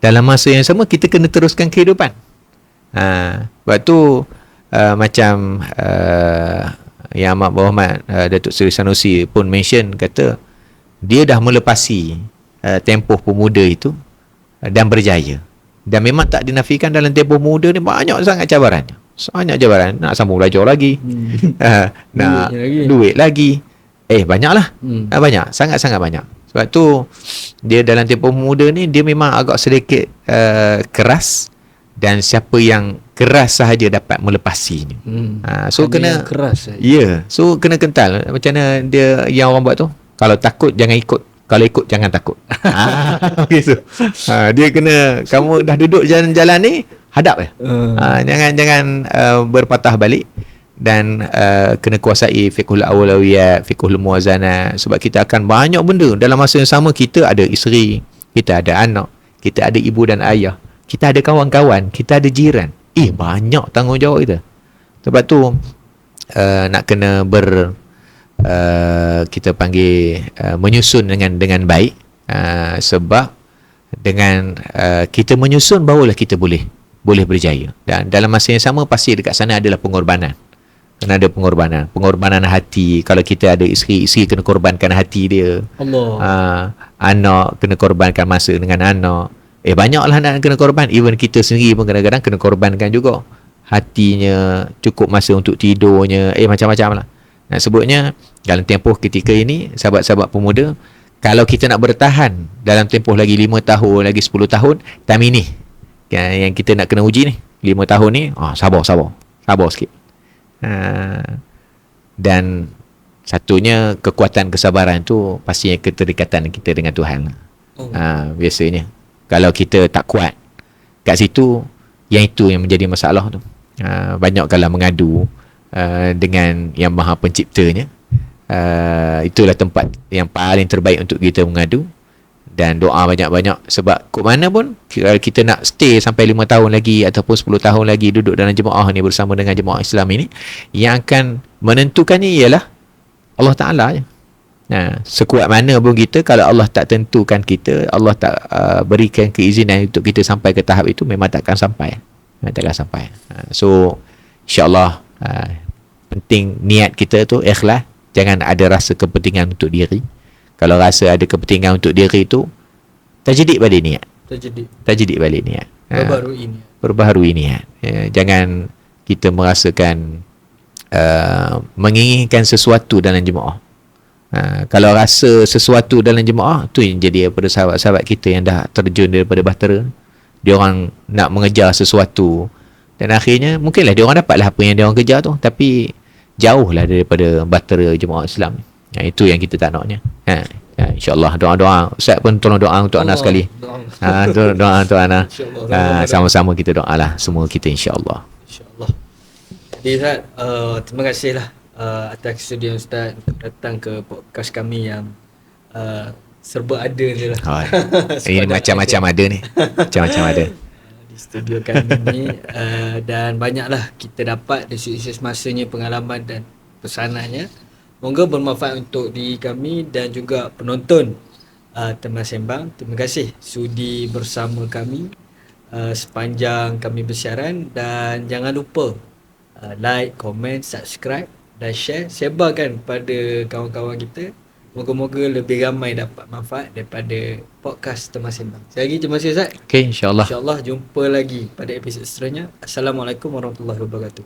Dalam masa yang sama kita kena teruskan kehidupan. Sebab tu macam Yang Amat Berhormat Datuk Seri Sanusi pun mention, kata dia dah melepasi tempoh pemuda itu dan berjaya. Dan memang tak dinafikan dalam tempoh muda ni banyak sangat cabarannya. Banyak cabaran. Nak sambung belajar lagi, nak duit lagi. Banyaklah. Banyak, sangat-sangat banyak. Sebab tu dia dalam tempoh muda ni dia memang agak sedikit keras, dan siapa yang keras sahaja dapat melepasinya. So kena keras. So kena kental. Macam mana dia yang orang buat tu? Kalau takut jangan ikut, kalau ikut jangan takut. Gitu. Dia kena, kamu dah duduk jalan-jalan ni, hadap jangan berpatah balik. Dan kena kuasai fiqhul awlawiyat, fiqhul muwazanah. Sebab kita akan banyak benda dalam masa yang sama. Kita ada isteri, kita ada anak, kita ada ibu dan ayah, kita ada kawan-kawan, kita ada jiran. Banyak tanggungjawab kita. Sebab tu nak kena kita panggil menyusun dengan baik. Sebab dengan kita menyusun, barulah kita boleh boleh berjaya. Dan dalam masa yang sama pasti dekat sana adalah pengorbanan. Kena ada pengorbanan hati. Kalau kita ada isteri kena korbankan hati dia. Allah. Anak kena korbankan masa dengan anak. Banyaklah anak kena korban. Even kita sendiri pun kadang-kadang kena korbankan juga. Hatinya, cukup masa untuk tidurnya, macam-macam lah. Nak sebutnya, dalam tempoh ketika ini, sahabat-sahabat pemuda, kalau kita nak bertahan dalam tempoh lagi 5 tahun, lagi 10 tahun, time ini yang kita nak kena uji ni, 5 tahun ni, sabar sikit. Dan satunya kekuatan kesabaran tu pastinya keterikatan kita dengan Tuhan. Biasanya kalau kita tak kuat kat situ, yang itu yang menjadi masalah tu. Banyak kalau mengadu dengan yang Maha Penciptanya. Itulah tempat yang paling terbaik untuk kita mengadu. Dan doa banyak-banyak. Sebab kok mana pun kalau kita nak stay sampai 5 tahun lagi ataupun 10 tahun lagi duduk dalam jemaah ni bersama dengan jemaah Islam ini, yang akan menentukannya ialah Allah Ta'ala je. Sekuat mana pun kita, kalau Allah tak tentukan kita, Allah tak berikan keizinan untuk kita sampai ke tahap itu, memang takkan sampai. So insyaAllah penting niat kita tu ikhlas. Jangan ada rasa kepentingan untuk diri. Kalau rasa ada kepentingan untuk diri itu, tajdid balik niat. Tajdid balik niat. Perbaharui niat. Jangan kita merasakan menginginkan sesuatu dalam jemaah. Kalau rasa sesuatu dalam jemaah, tu yang jadi daripada sahabat-sahabat kita yang dah terjun daripada bahtera. Dia orang nak mengejar sesuatu, dan akhirnya mungkinlah dia orang dapatlah apa yang dia orang kejar tu, tapi jauhlah daripada bahtera jemaah Islam. Itu yang kita tak naknya. InsyaAllah doa-doa. Ustaz pun tolong doa untuk Ana sekali. Doa untuk Ana. Sama-sama kita doa lah semua kita, insyaAllah. Jadi Ustaz, terima kasihlah atas kesudian Ustaz datang ke podcast kami yang serba ada je lah. Ini macam-macam ada ni. Macam-macam ada di studio kami ni. Dan banyaklah kita dapat dari sisi masanya, pengalaman dan pesanannya. Moga bermanfaat untuk diri kami dan juga penonton Teman Sembang. Terima kasih sudi bersama kami sepanjang kami bersiaran. Dan jangan lupa like, komen, subscribe dan share. Sebarkan pada kawan-kawan kita. Moga-moga lebih ramai dapat manfaat daripada podcast Teman Sembang. Sekali lagi terima kasih Ustaz. InsyaAllah. InsyaAllah jumpa lagi pada episod seterusnya. Assalamualaikum warahmatullahi wabarakatuh.